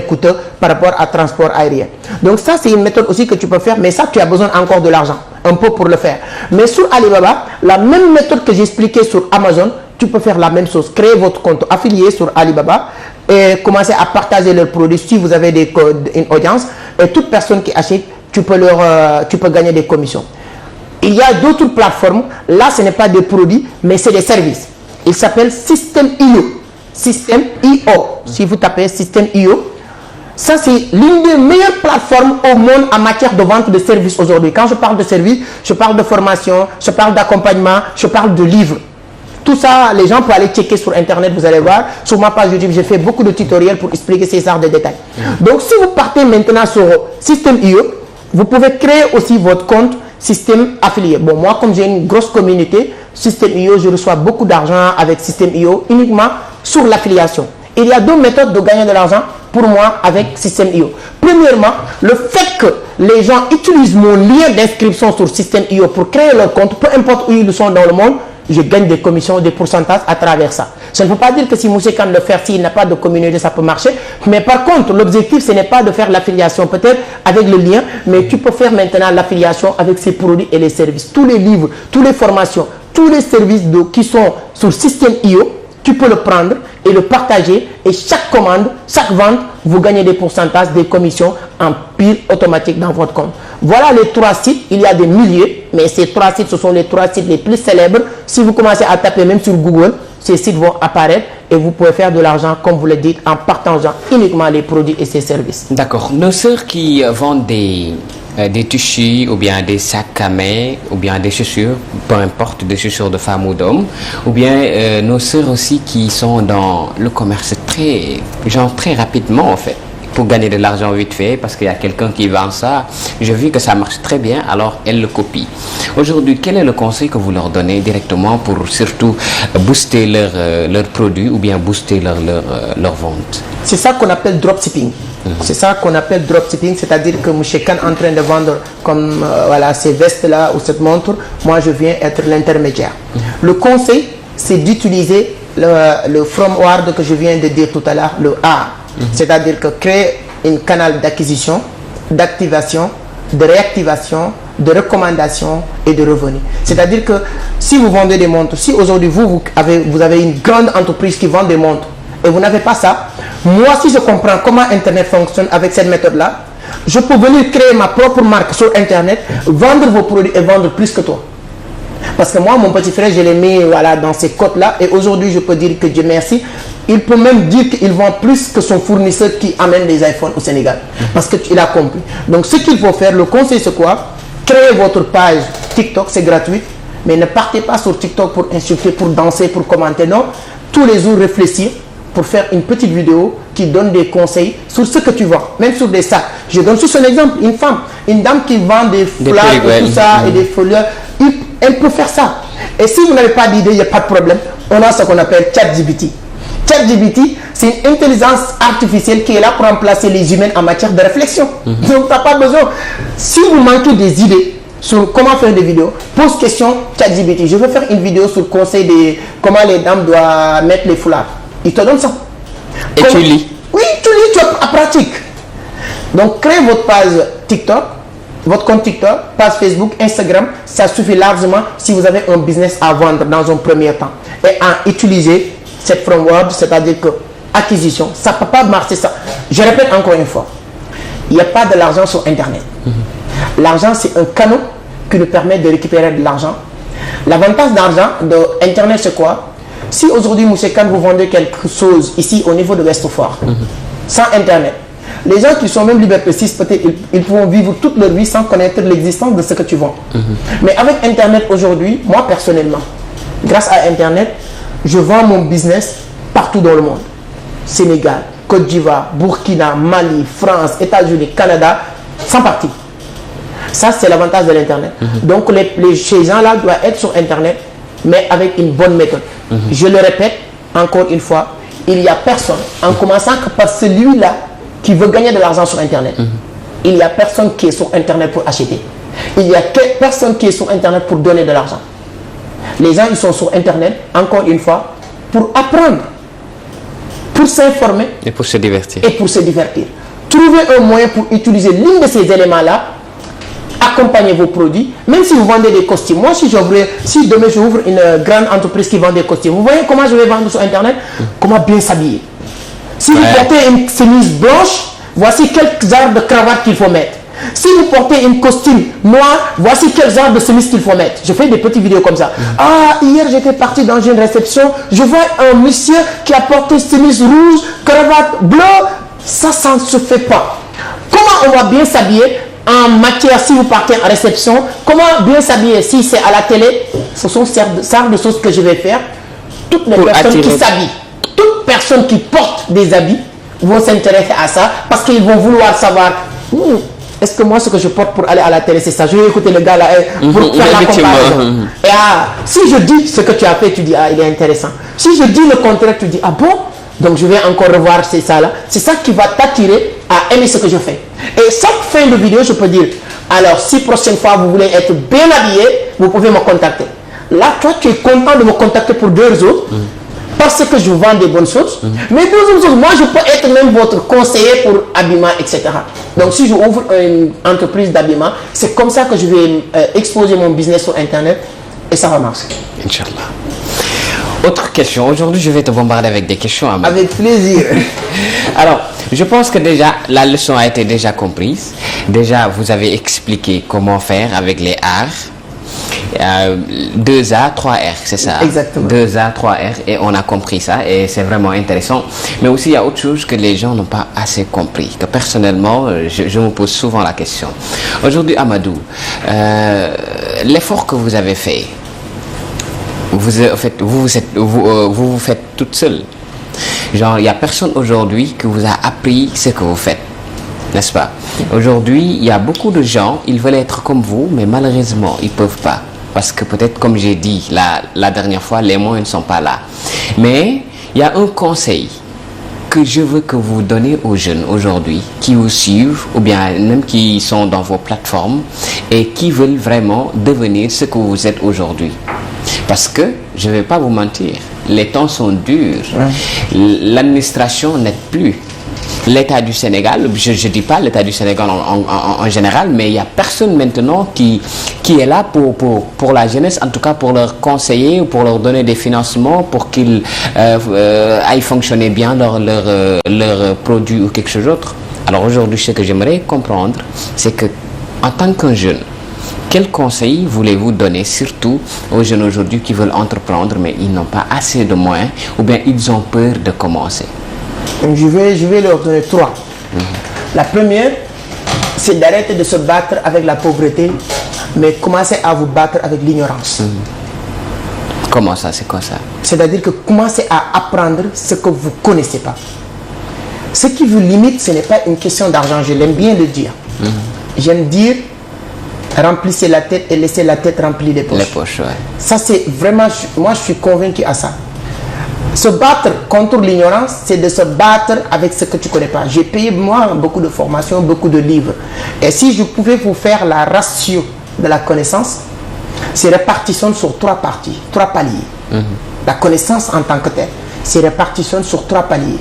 coûteux par rapport à transport aérien. Donc ça, c'est une méthode aussi que tu peux faire, mais ça, tu as besoin encore de l'argent, un peu pour le faire. Mais sur Alibaba, la même méthode que j'ai expliquée sur Amazon, tu peux faire la même chose. Créer votre compte affilié sur Alibaba et commencer à partager leurs produits si vous avez une audience. Et toute personne qui achète, tu peux gagner des commissions. Il y a d'autres plateformes. Là, ce n'est pas des produits, mais c'est des services. Il s'appelle System.io. System.io. Si vous tapez System.io, ça c'est l'une des meilleures plateformes au monde en matière de vente de services aujourd'hui. Quand je parle de services, je parle de formation, je parle d'accompagnement, je parle de livres. Tout ça, les gens peuvent aller checker sur Internet, vous allez voir. Sur ma page YouTube, j'ai fait beaucoup de tutoriels pour expliquer ces genres de détails. Donc, si vous partez maintenant sur System.io, vous pouvez créer aussi votre compte Système affilié. Bon, moi, comme j'ai une grosse communauté, System.io, je reçois beaucoup d'argent avec System.io uniquement sur l'affiliation. Il y a deux méthodes de gagner de l'argent pour moi avec System.io. Premièrement, le fait que les gens utilisent mon lien d'inscription sur System.io pour créer leur compte, peu importe où ils sont dans le monde, je gagne des commissions, des pourcentages à travers ça. Ça ne veut pas dire que si Moussé Kane le fait, s'il n'a pas de communauté, ça peut marcher. Mais par contre, l'objectif, ce n'est pas de faire l'affiliation peut-être avec le lien, mais tu peux faire maintenant l'affiliation avec ses produits et les services. Tous les livres, toutes les formations, tous les services qui sont sur System.io, tu peux le prendre et le partager. Et chaque commande, chaque vente, vous gagnez des pourcentages, des commissions en pile automatique dans votre compte. Voilà les 3 sites. Il y a des milliers, mais ces 3 sites, ce sont les 3 sites les plus célèbres. Si vous commencez à taper même sur Google, ces sites vont apparaître et vous pouvez faire de l'argent, comme vous le dites, en partageant uniquement les produits et ses services. D'accord. Nos sœurs qui vendent des tissus ou bien des sacs à main ou bien des chaussures, peu importe, des chaussures de femmes ou d'hommes, ou bien nos sœurs aussi qui sont dans le commerce très rapidement en fait, pour gagner de l'argent vite fait parce qu'il y a quelqu'un qui vend ça. J'ai vu que ça marche très bien, alors elles le copient. Aujourd'hui, quel est le conseil que vous leur donnez directement pour surtout booster leurs produits ou bien booster leur vente? C'est ça qu'on appelle dropshipping. C'est ça qu'on appelle dropshipping, c'est-à-dire que M. Kane est en train de vendre comme voilà, ces vestes-là ou cette montre, moi je viens être l'intermédiaire. Le conseil, c'est d'utiliser le front-word que je viens de dire tout à l'heure, le A. C'est-à-dire que créer un canal d'acquisition, d'activation, de réactivation, de recommandation et de revenus. C'est-à-dire que si vous vendez des montres, si aujourd'hui vous avez une grande entreprise qui vend des montres et vous n'avez pas ça, moi si je comprends comment Internet fonctionne avec cette méthode-là, je peux venir créer ma propre marque sur Internet, vendre vos produits et vendre plus que toi. Parce que moi, mon petit frère, je l'ai mis voilà, dans ces cotes-là et aujourd'hui, je peux dire que Dieu merci, il peut même dire qu'il vend plus que son fournisseur qui amène les iPhones au Sénégal. Parce qu'il a compris. Donc, ce qu'il faut faire, le conseil, c'est quoi? Créez votre page TikTok, c'est gratuit. Mais ne partez pas sur TikTok pour insulter, pour danser, pour commenter. Non, tous les jours, réfléchir pour faire une petite vidéo qui donne des conseils sur ce que tu vends, même sur des sacs. Je donne juste un exemple. Une femme, une dame qui vend des flags et tout ça, et des folies, elle peut faire ça. Et si vous n'avez pas d'idée, il n'y a pas de problème. On a ce qu'on appelle ChatGPT. ChatGPT, c'est une intelligence artificielle qui est là pour remplacer les humains en matière de réflexion. Donc, tu n'as pas besoin. Si vous manquez des idées sur comment faire des vidéos, pose question ChatGPT. Je veux faire une vidéo sur le conseil de comment les dames doivent mettre les foulards. Il te donne ça. Et tu lis? Oui, tu lis, tu as pratique. Donc, créez votre page TikTok, votre compte TikTok, page Facebook, Instagram. Ça suffit largement si vous avez un business à vendre dans un premier temps. Et à utiliser cette framework, c'est-à-dire que acquisition, ça ne peut pas marcher ça. Je répète encore une fois, il n'y a pas de l'argent sur Internet. L'argent, c'est un canal qui nous permet de récupérer de l'argent. L'avantage d'argent d'Internet, c'est quoi? Si aujourd'hui, M. Kane, vous vendez quelque chose ici au niveau de Westfort, sans Internet, les gens qui sont même Liberté 6, peut-être, ils pourront vivre toute leur vie sans connaître l'existence de ce que tu vends. Mais avec Internet aujourd'hui, moi personnellement, grâce à Internet, je vends mon business partout dans le monde. Sénégal, Côte d'Ivoire, Burkina, Mali, France, États-Unis, Canada, sans parti. Ça, c'est l'avantage de l'Internet. Donc, ces gens-là doivent être sur Internet, mais avec une bonne méthode. Je le répète, encore une fois, il n'y a personne, en commençant par celui-là qui veut gagner de l'argent sur Internet. Il n'y a personne qui est sur Internet pour acheter. Il n'y a personne qui est sur Internet pour donner de l'argent. Les gens, ils sont sur Internet, encore une fois, pour apprendre, pour s'informer et pour se divertir. Trouvez un moyen pour utiliser l'un de ces éléments-là, accompagnez vos produits, même si vous vendez des costumes. Moi, si demain j'ouvre une grande entreprise qui vend des costumes, vous voyez comment je vais vendre sur Internet? Comment bien s'habiller. Si vous portez une chemise blanche, voici quelques genres de cravates qu'il faut mettre. Si vous portez une costume noir, voici quel genre de chemise qu'il faut mettre. Je fais des petites vidéos comme ça. Ah, hier j'étais parti dans une réception, je vois un monsieur qui a porté chemise rouge, cravate bleue. Ça ne se fait pas. Comment on va bien s'habiller en matière si vous partez en réception? Comment bien s'habiller si c'est à la télé? Ce sont sortes de choses que je vais faire. Toutes les personnes qui s'habillent, toute personne qui porte des habits vont s'intéresser à ça parce qu'ils vont vouloir savoir est-ce que moi ce que je porte pour aller à la télé c'est ça? Je vais écouter le gars là pour faire la comparaison. Et si je dis ce que tu as fait, tu dis il est intéressant. Si je dis le contraire, tu dis bon, donc je vais encore revoir c'est ça là. C'est ça qui va t'attirer à aimer ce que je fais. Et chaque fin de vidéo, je peux dire alors si prochaine fois vous voulez être bien habillé, vous pouvez me contacter. Là, toi tu es content de me contacter pour 2 autres. Parce que je vends des bonnes choses. Mais deuxième chose, moi je peux être même votre conseiller pour habillement, etc. Donc si je ouvre une entreprise d'habillement, c'est comme ça que je vais exposer mon business sur Internet et ça va marcher. Inch'Allah. Autre question. Aujourd'hui, je vais te bombarder avec des questions. Ahmed. Avec plaisir. Alors, je pense que déjà, la leçon a été déjà comprise. Déjà, vous avez expliqué comment faire avec les arts. 2A, 3R, c'est ça? Exactement. 2A, 3R, et on a compris ça, et c'est vraiment intéressant. Mais aussi, il y a autre chose que les gens n'ont pas assez compris, que personnellement, je me pose souvent la question. Aujourd'hui, Amadou, l'effort que vous avez fait, vous vous faites toute seule. Genre, il n'y a personne aujourd'hui qui vous a appris ce que vous faites. N'est-ce pas? Aujourd'hui, il y a beaucoup de gens, ils veulent être comme vous, mais malheureusement, ils ne peuvent pas. Parce que peut-être, comme j'ai dit la dernière fois, les moyens ne sont pas là. Mais il y a un conseil que je veux que vous donnez aux jeunes aujourd'hui qui vous suivent ou bien même qui sont dans vos plateformes et qui veulent vraiment devenir ce que vous êtes aujourd'hui. Parce que, je ne vais pas vous mentir, les temps sont durs. L'administration n'aide plus. L'État du Sénégal, je ne dis pas l'État du Sénégal en général, mais il n'y a personne maintenant qui est là pour la jeunesse, en tout cas pour leur conseiller ou pour leur donner des financements pour qu'ils aillent fonctionner bien leur produit ou quelque chose d'autre. Alors aujourd'hui, ce que j'aimerais comprendre, c'est que en tant qu'un jeune, quel conseil voulez-vous donner surtout aux jeunes aujourd'hui qui veulent entreprendre mais ils n'ont pas assez de moyens ou bien ils ont peur de commencer? Je vais leur donner 3. La première, c'est d'arrêter de se battre avec la pauvreté, mais commencer à vous battre avec l'ignorance. Comment ça? C'est quoi ça? C'est-à-dire que commencez à apprendre ce que vous ne connaissez pas. Ce qui vous limite, ce n'est pas une question d'argent, je l'aime bien le dire. J'aime dire, remplissez la tête et laissez la tête remplir les poches. Les poches, ouais. Ça, c'est vraiment, moi je suis convaincu à ça. Se battre contre l'ignorance, c'est de se battre avec ce que tu ne connais pas. J'ai payé, moi, beaucoup de formations, beaucoup de livres. Et si je pouvais vous faire la ratio de la connaissance, c'est répartition sur 3 parties, 3 paliers. La connaissance en tant que telle, c'est répartition sur 3 paliers.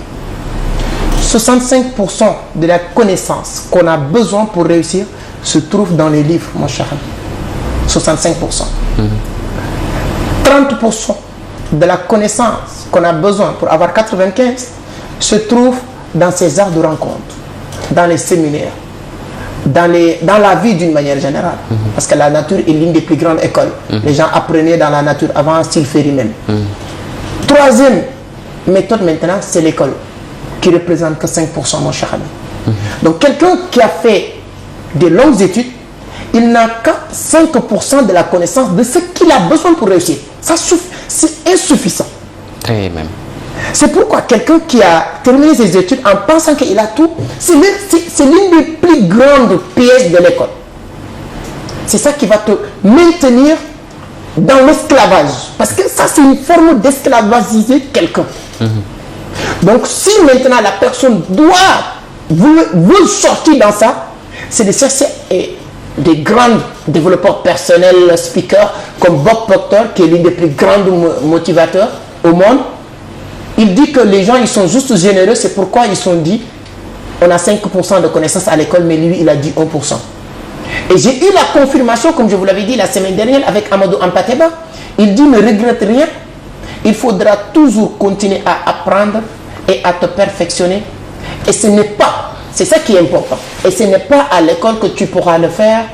65% de la connaissance qu'on a besoin pour réussir se trouve dans les livres, mon cher ami. 65%. 30% de la connaissance qu'on a besoin pour avoir 95 se trouve dans ces arts de rencontre, dans les séminaires, dans la vie d'une manière générale. Parce que la nature est l'une des plus grandes écoles. Les gens apprenaient dans la nature avant Sylphérie même. Troisième méthode maintenant, c'est l'école, qui représente que 5%, mon cher ami. Donc quelqu'un qui a fait de longues études, il n'a que 5% de la connaissance de ce qu'il a besoin pour réussir. Ça suffit, c'est insuffisant. Très même. C'est pourquoi quelqu'un qui a terminé ses études en pensant qu'il a tout, c'est l'une des plus grandes pièces de l'école. C'est ça qui va te maintenir dans l'esclavage. Parce que ça, c'est une forme d'esclavagiser quelqu'un. Donc, si maintenant la personne veut sortir dans ça, c'est de chercher des grands développeurs personnels, speakers, comme Bob Proctor, qui est l'un des plus grands motivateurs au monde. Il dit que les gens, ils sont juste généreux, c'est pourquoi ils sont dit, on a 5% de connaissances à l'école, mais lui, il a dit 1%. Et j'ai eu la confirmation, comme je vous l'avais dit la semaine dernière, avec Amadou Ampateba. Il dit, ne regrette rien, il faudra toujours continuer à apprendre et à te perfectionner. Et ce n'est pas, c'est ça qui est important, et ce n'est pas à l'école que tu pourras le faire.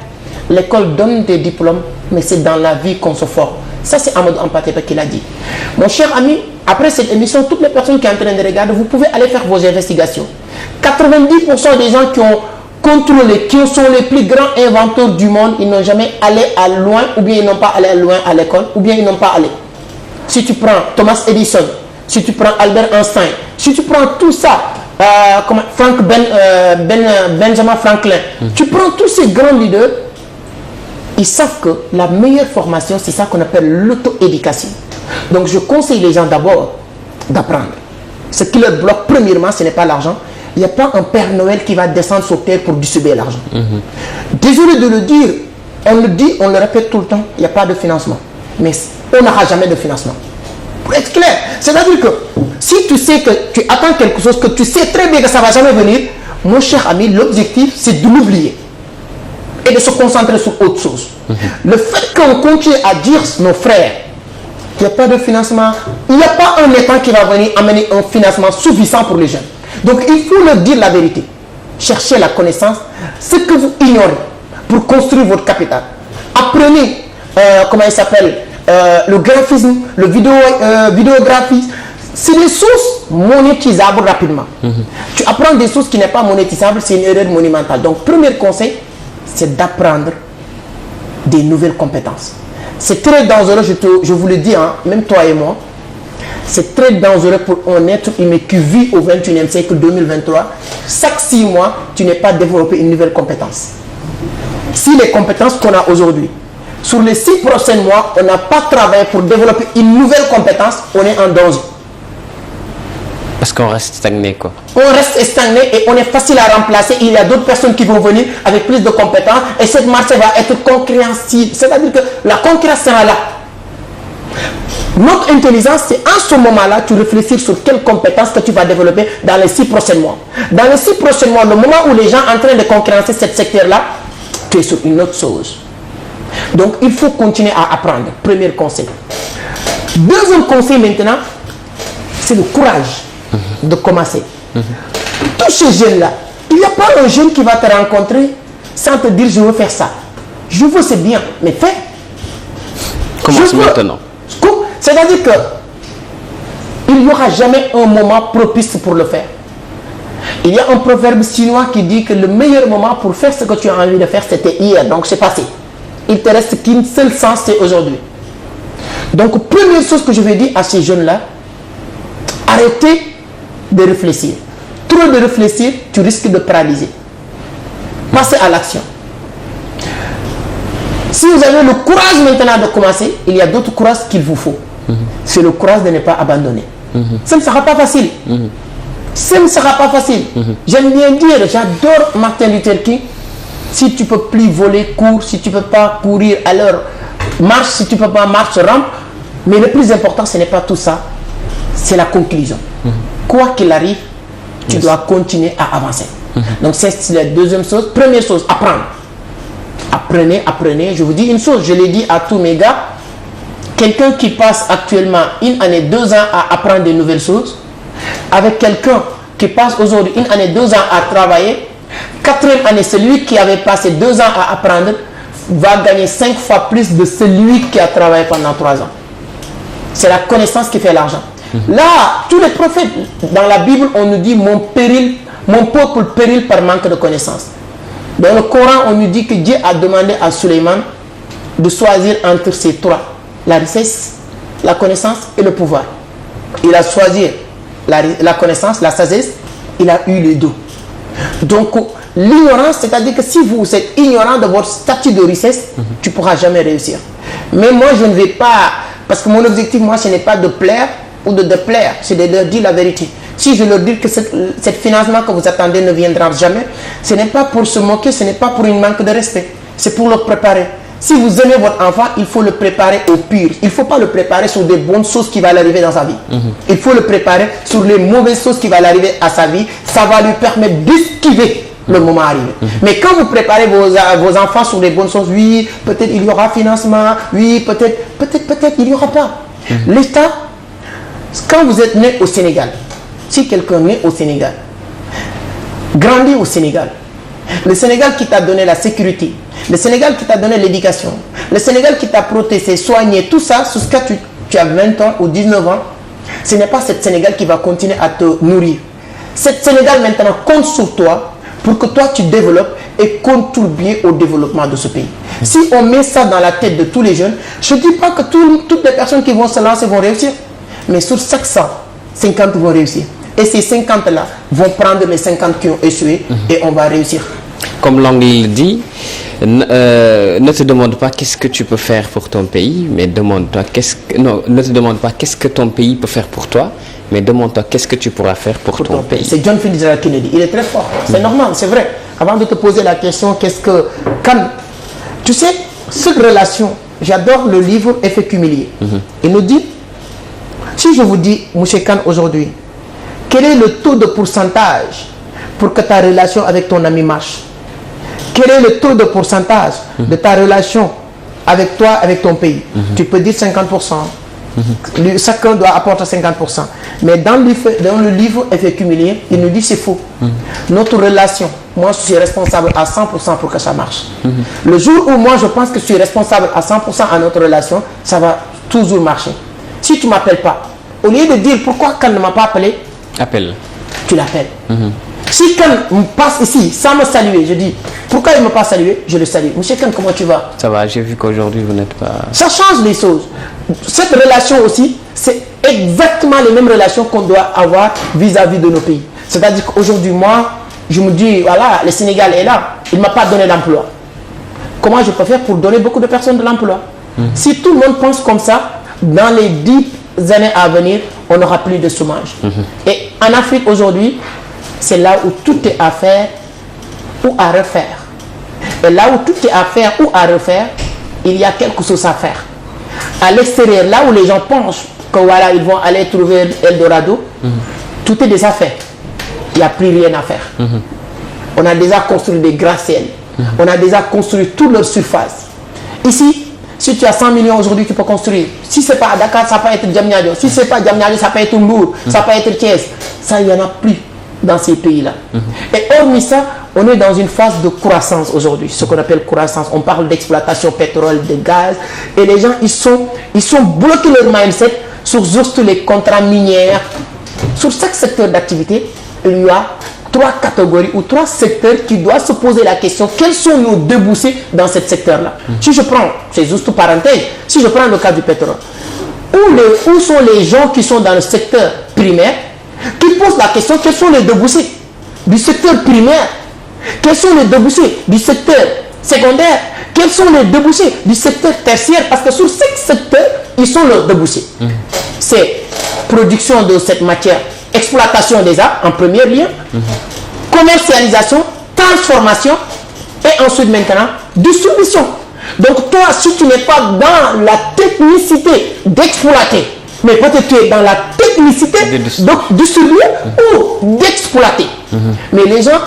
L'école donne des diplômes, mais c'est dans la vie qu'on se forme. Ça, c'est Amadou Ampateba qui l'a dit. Mon cher ami, après cette émission, toutes les personnes qui sont en train de regarder, vous pouvez aller faire vos investigations. 90% des gens qui ont contrôlé, qui sont les plus grands inventeurs du monde, ils n'ont jamais allé à loin, ou bien ils n'ont pas allé loin à l'école, ou bien ils n'ont pas allé. Si tu prends Thomas Edison, si tu prends Albert Einstein, si tu prends tout ça, Benjamin Franklin, tu prends tous ces grands leaders, ils savent que la meilleure formation, c'est ça qu'on appelle l'auto-éducation. Donc je conseille les gens d'abord d'apprendre. Ce qui leur bloque premièrement, ce n'est pas l'argent. Il n'y a pas un Père Noël qui va descendre sur terre pour distribuer l'argent. Désolé de le dire, on le dit, on le répète tout le temps, il n'y a pas de financement. Mais on n'aura jamais de financement. Pour être clair, c'est-à-dire que si tu sais que tu attends quelque chose, que tu sais très bien que ça ne va jamais venir, mon cher ami, l'objectif, c'est de l'oublier et de se concentrer sur autre chose. Le fait qu'on continue à dire nos frères, il n'y a pas de financement, il n'y a pas un État qui va venir amener un financement suffisant pour les jeunes. Donc il faut leur dire la vérité. Cherchez la connaissance, ce que vous ignorez, pour construire votre capital. Apprenez, comment il s'appelle, le graphisme, le vidéographie. C'est des sources monétisables rapidement. Tu apprends des sources qui n'est pas monétisables, c'est une erreur monumentale. Donc premier conseil, c'est d'apprendre des nouvelles compétences. C'est très dangereux, je vous le dis, hein, même toi et moi. C'est très dangereux pour un être humain qui vit au 21e siècle 2023. Chaque 6 mois, tu n'es pas développé une nouvelle compétence. Si les compétences qu'on a aujourd'hui, sur les 6 prochains mois, on n'a pas travaillé pour développer une nouvelle compétence, on est en danger. Parce qu'on reste stagné, quoi. On reste stagné et on est facile à remplacer. Il y a d'autres personnes qui vont venir avec plus de compétences et cette marché va être concurrentielle. C'est-à-dire que la concurrence sera là. Notre intelligence, c'est en ce moment-là, tu réfléchis sur quelles compétences que tu vas développer dans les 6 prochains mois. Dans les 6 prochains mois, le moment où les gens sont en train de concurrencer ce secteur-là, tu es sur une autre chose. Donc, il faut continuer à apprendre. Premier conseil. Deuxième conseil maintenant, c'est le courage de commencer. Tous ces jeunes-là, il n'y a pas un jeune qui va te rencontrer sans te dire je veux faire ça. Je veux, c'est bien, mais fais. Commence maintenant. C'est-à-dire que il n'y aura jamais un moment propice pour le faire. Il y a un proverbe chinois qui dit que le meilleur moment pour faire ce que tu as envie de faire, c'était hier, donc c'est passé. Il te reste qu'une seule chance, c'est aujourd'hui. Donc, première chose que je vais dire à ces jeunes-là, arrêtez de réfléchir. Trop de réfléchir, tu risques de paralyser. Passez à l'action. Si vous avez le courage maintenant de commencer, il y a d'autres courages qu'il vous faut. C'est le courage de ne pas abandonner. Ça ne sera pas facile. Ça ne sera pas facile. J'aime bien dire, j'adore Martin Luther King. Si tu ne peux plus voler, cours. Si tu ne peux pas courir, alors marche. Si tu ne peux pas marche, rampe. Mais le plus important, ce n'est pas tout ça. C'est la conclusion. Quoi qu'il arrive, tu dois continuer à avancer. Donc c'est la deuxième chose. Première chose, apprendre. Apprenez, apprenez. Je vous dis une chose, je l'ai dit à tous mes gars. Quelqu'un qui passe actuellement 1 année, 2 ans à apprendre de nouvelles choses, avec quelqu'un qui passe aujourd'hui 1 année, 2 ans à travailler, 4e année, celui qui avait passé 2 ans à apprendre va gagner 5 fois plus de celui qui a travaillé pendant 3 ans. C'est la connaissance qui fait l'argent. Là, tous les prophètes, dans la Bible, on nous dit mon peuple pérille par manque de connaissance. Dans le Coran, on nous dit que Dieu a demandé à Suleiman de choisir entre ces 3. La richesse, la connaissance et le pouvoir. Il a choisi la connaissance, la sagesse, il a eu les deux. Donc, l'ignorance, c'est-à-dire que si vous êtes ignorant de votre statut de richesse, tu ne pourras jamais réussir. Mais moi, je ne vais pas, parce que mon objectif, moi, ce n'est pas de plaire ou de déplaire, c'est de leur dire la vérité. Si je leur dis que cet financement que vous attendez ne viendra jamais, ce n'est pas pour se moquer, ce n'est pas pour une manque de respect, c'est pour le préparer. Si vous aimez votre enfant, il faut le préparer au pire. Il ne faut pas le préparer sur des bonnes choses qui vont l'arriver dans sa vie. Il faut le préparer sur les mauvaises choses qui vont l'arriver à sa vie. Ça va lui permettre d'esquiver le moment arrivé. Mais quand vous préparez vos enfants sur les bonnes choses, oui, peut-être il y aura financement, oui, peut-être il n'y aura pas. L'État, quand vous êtes né au Sénégal, si quelqu'un est né au Sénégal, grandi au Sénégal, le Sénégal qui t'a donné la sécurité, le Sénégal qui t'a donné l'éducation, le Sénégal qui t'a protégé, soigné, tout ça, jusqu'à tu as 20 ans ou 19 ans, ce n'est pas cette Sénégal qui va continuer à te nourrir. Cette Sénégal maintenant compte sur toi pour que toi tu développes et contribues au développement de ce pays. Si on met ça dans la tête de tous les jeunes, je ne dis pas que toutes les personnes qui vont se lancer vont réussir, mais sur 500, 50 vont réussir. Et ces 50-là vont prendre les 50 qui ont échoué et on va réussir. Comme l'anglais dit, ne te demande pas qu'est-ce que tu peux faire pour ton pays, mais demande-toi ne te demande pas qu'est-ce que ton pays peut faire pour toi, mais demande-toi qu'est-ce que tu pourras faire pour ton pays. C'est John Fitzgerald Kennedy, il est très fort, c'est normal, c'est vrai. Avant de te poser la question, tu sais, cette relation, j'adore le livre Effet cumulé. Il nous dit, si je vous dis, M. Khan, aujourd'hui, quel est le taux de pourcentage pour que ta relation avec ton ami marche? Quel est le taux de pourcentage de ta relation avec toi, avec ton pays? Tu peux dire 50%. Chacun doit apporter 50%. Mais dans le livre Effet cumulé, il nous dit c'est faux. Notre relation, moi je suis responsable à 100% pour que ça marche. Le jour où moi je pense que je suis responsable à 100% à notre relation, ça va toujours marcher. Si tu ne m'appelles pas, au lieu de dire pourquoi Khan ne m'a pas appelé, appelle. Tu l'appelles. Si Khan me passe ici sans me saluer, je dis pourquoi il ne m'a pas salué, je le salue. Monsieur Khan, comment tu vas? Ça va, j'ai vu qu'aujourd'hui vous n'êtes pas... Ça change les choses. Cette relation aussi, c'est exactement les mêmes relations qu'on doit avoir vis-à-vis de nos pays. C'est-à-dire qu'aujourd'hui, moi, je me dis, voilà, le Sénégal est là, il ne m'a pas donné d'emploi. Comment je peux faire pour donner beaucoup de personnes de l'emploi? Si tout le monde pense comme ça, dans les 10 années à venir, on n'aura plus de chômage. Et en Afrique aujourd'hui, c'est là où tout est à faire ou à refaire. Et là où tout est à faire ou à refaire, il y a quelque chose à faire. À l'extérieur, là où les gens pensent que voilà, ils vont aller trouver Eldorado, tout est déjà fait. Il n'y a plus rien à faire. On a déjà construit des gratte-ciels. On a déjà construit toute leur surface. Ici, si tu as 100 millions aujourd'hui, tu peux construire. Si ce n'est pas à Dakar, ça peut être Diamniadio. Si ce n'est pas Diamniadio, ça peut être Mbour, ça peut être Thiès. Ça, il n'y en a plus dans ces pays-là. Et hormis ça, on est dans une phase de croissance aujourd'hui, ce qu'on appelle croissance. On parle d'exploitation pétrole, de gaz, et les gens, ils sont bloqués leur mindset sur juste les contrats miniers. Sur chaque secteur d'activité, il y a 3 catégories ou 3 secteurs qui doivent se poser la question, quels sont nos débouchés dans ce secteur-là? Si je prends, c'est juste une parenthèse, si je prends le cas du pétrole, où sont les gens qui sont dans le secteur primaire, qui posent la question, quels sont les débouchés du secteur primaire? Quels sont les débouchés du secteur secondaire? Quels sont les débouchés du secteur tertiaire? Parce que sur chaque secteur, ils sont leurs débouchés. C'est production de cette matière, exploitation des arbres en premier lieu, commercialisation, transformation et ensuite maintenant distribution. Donc toi, si tu n'es pas dans la technicité d'exploiter, mais peut-être tu es dans la technicité de distribuer ou d'exploiter. Mais les gens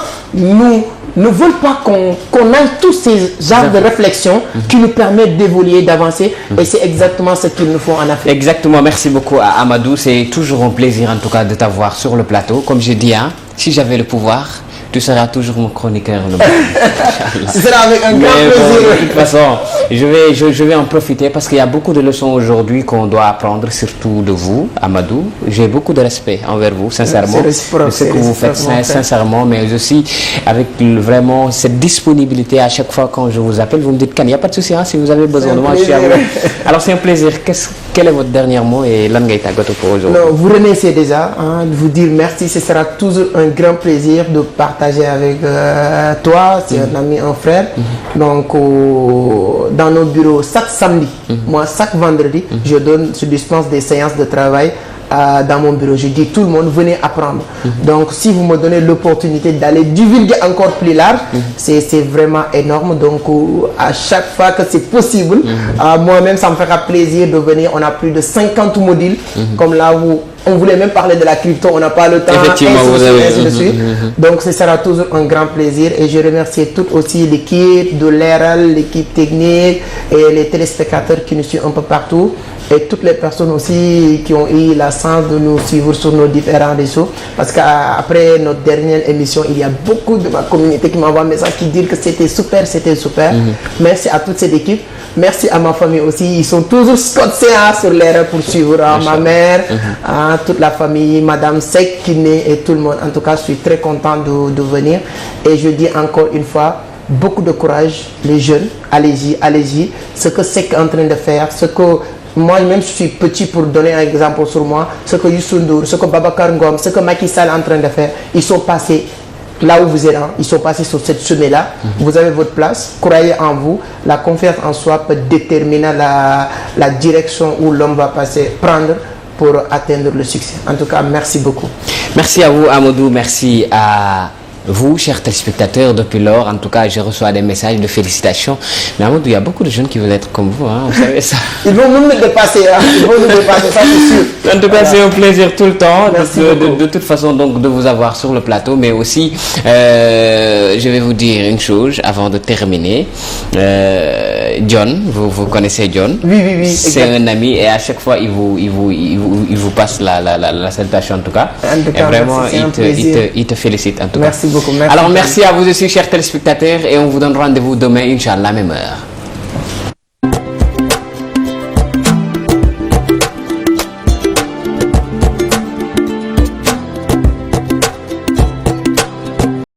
ne veulent pas qu'on ait tous ces genres de réflexions qui nous permettent d'évoluer, d'avancer. Et c'est exactement ce qu'il nous faut en Afrique. Exactement, merci beaucoup à Amadou. C'est toujours un plaisir en tout cas de t'avoir sur le plateau. Comme je dis, hein, si j'avais le pouvoir, tu seras toujours mon chroniqueur. Ce sera avec un grand plaisir. De toute façon, je vais en profiter parce qu'il y a beaucoup de leçons aujourd'hui qu'on doit apprendre, surtout de vous, Amadou. J'ai beaucoup de respect envers vous, sincèrement. C'est ce que vous faites sincèrement, mais aussi avec vraiment cette disponibilité à chaque fois quand je vous appelle. Vous me dites, Khan, il n'y a pas de souci, hein, si vous avez besoin de moi, je suis à vous. Alors c'est un plaisir. quel est votre dernier mot et lan ngay tàggatoo pour aujourd'hui? Non, vous remerciez déjà, hein, de vous dire merci. Ce sera toujours un grand plaisir de partager avec toi, c'est un ami, un frère. Donc, dans nos bureaux, chaque samedi, moi, chaque vendredi, je dispense des séances de travail dans mon bureau. Je dis tout le monde, venez apprendre. Donc, si vous me donnez l'opportunité d'aller divulguer encore plus large, c'est vraiment énorme. Donc, à chaque fois que c'est possible, moi-même, ça me fera plaisir de venir. On a plus de 50 modules, comme là où on voulait même parler de la crypto, on n'a pas le temps. Effectivement, ainsi de suite. Donc, ce sera toujours un grand plaisir. Et je remercie toute aussi l'équipe de l'ERL, l'équipe technique et les téléspectateurs qui nous suivent un peu partout. Et toutes les personnes aussi qui ont eu la chance de nous suivre sur nos différents réseaux. Parce qu'après notre dernière émission, il y a beaucoup de ma communauté qui m'envoient un message qui disent que c'était super, c'était super. Merci à toute cette équipe. Merci à ma famille aussi. Ils sont toujours scotchés sur l'erreur pour suivre ma mère, toute la famille, Madame Sek, Kiné et tout le monde. En tout cas, je suis très content de venir. Et je dis encore une fois, beaucoup de courage, les jeunes. Allez-y, allez-y. Ce que Sek est en train de faire, ce que moi-même je suis petit pour donner un exemple sur moi, ce que Youssou Ndour, ce que Babacar Ngom, ce que Macky Sall est en train de faire, ils sont passés là où vous êtes, ils sont passés sur cette chemin-là. Vous avez votre place, croyez en vous. La confiance en soi peut déterminer la direction où l'homme va prendre pour atteindre le succès. En tout cas, merci beaucoup. Merci à vous, Amadou. Merci à vous, chers téléspectateurs. Depuis lors, en tout cas, je reçois des messages de félicitations. Mais Amadou, il y a beaucoup de jeunes qui veulent être comme vous, hein, vous savez ça. Ils vont nous dépasser, ils vont nous dépasser, ça c'est sûr. En tout cas, c'est un plaisir tout le temps, de toute façon, donc, de vous avoir sur le plateau. Mais aussi, je vais vous dire une chose avant de terminer. John, vous connaissez John? Oui. C'est un ami et à chaque fois, il vous passe la salutation en tout cas. Et vraiment, il te félicite en tout cas. Merci beaucoup. Alors, merci à vous aussi, chers téléspectateurs, et on vous donne rendez-vous demain, Inch'Allah, même heure.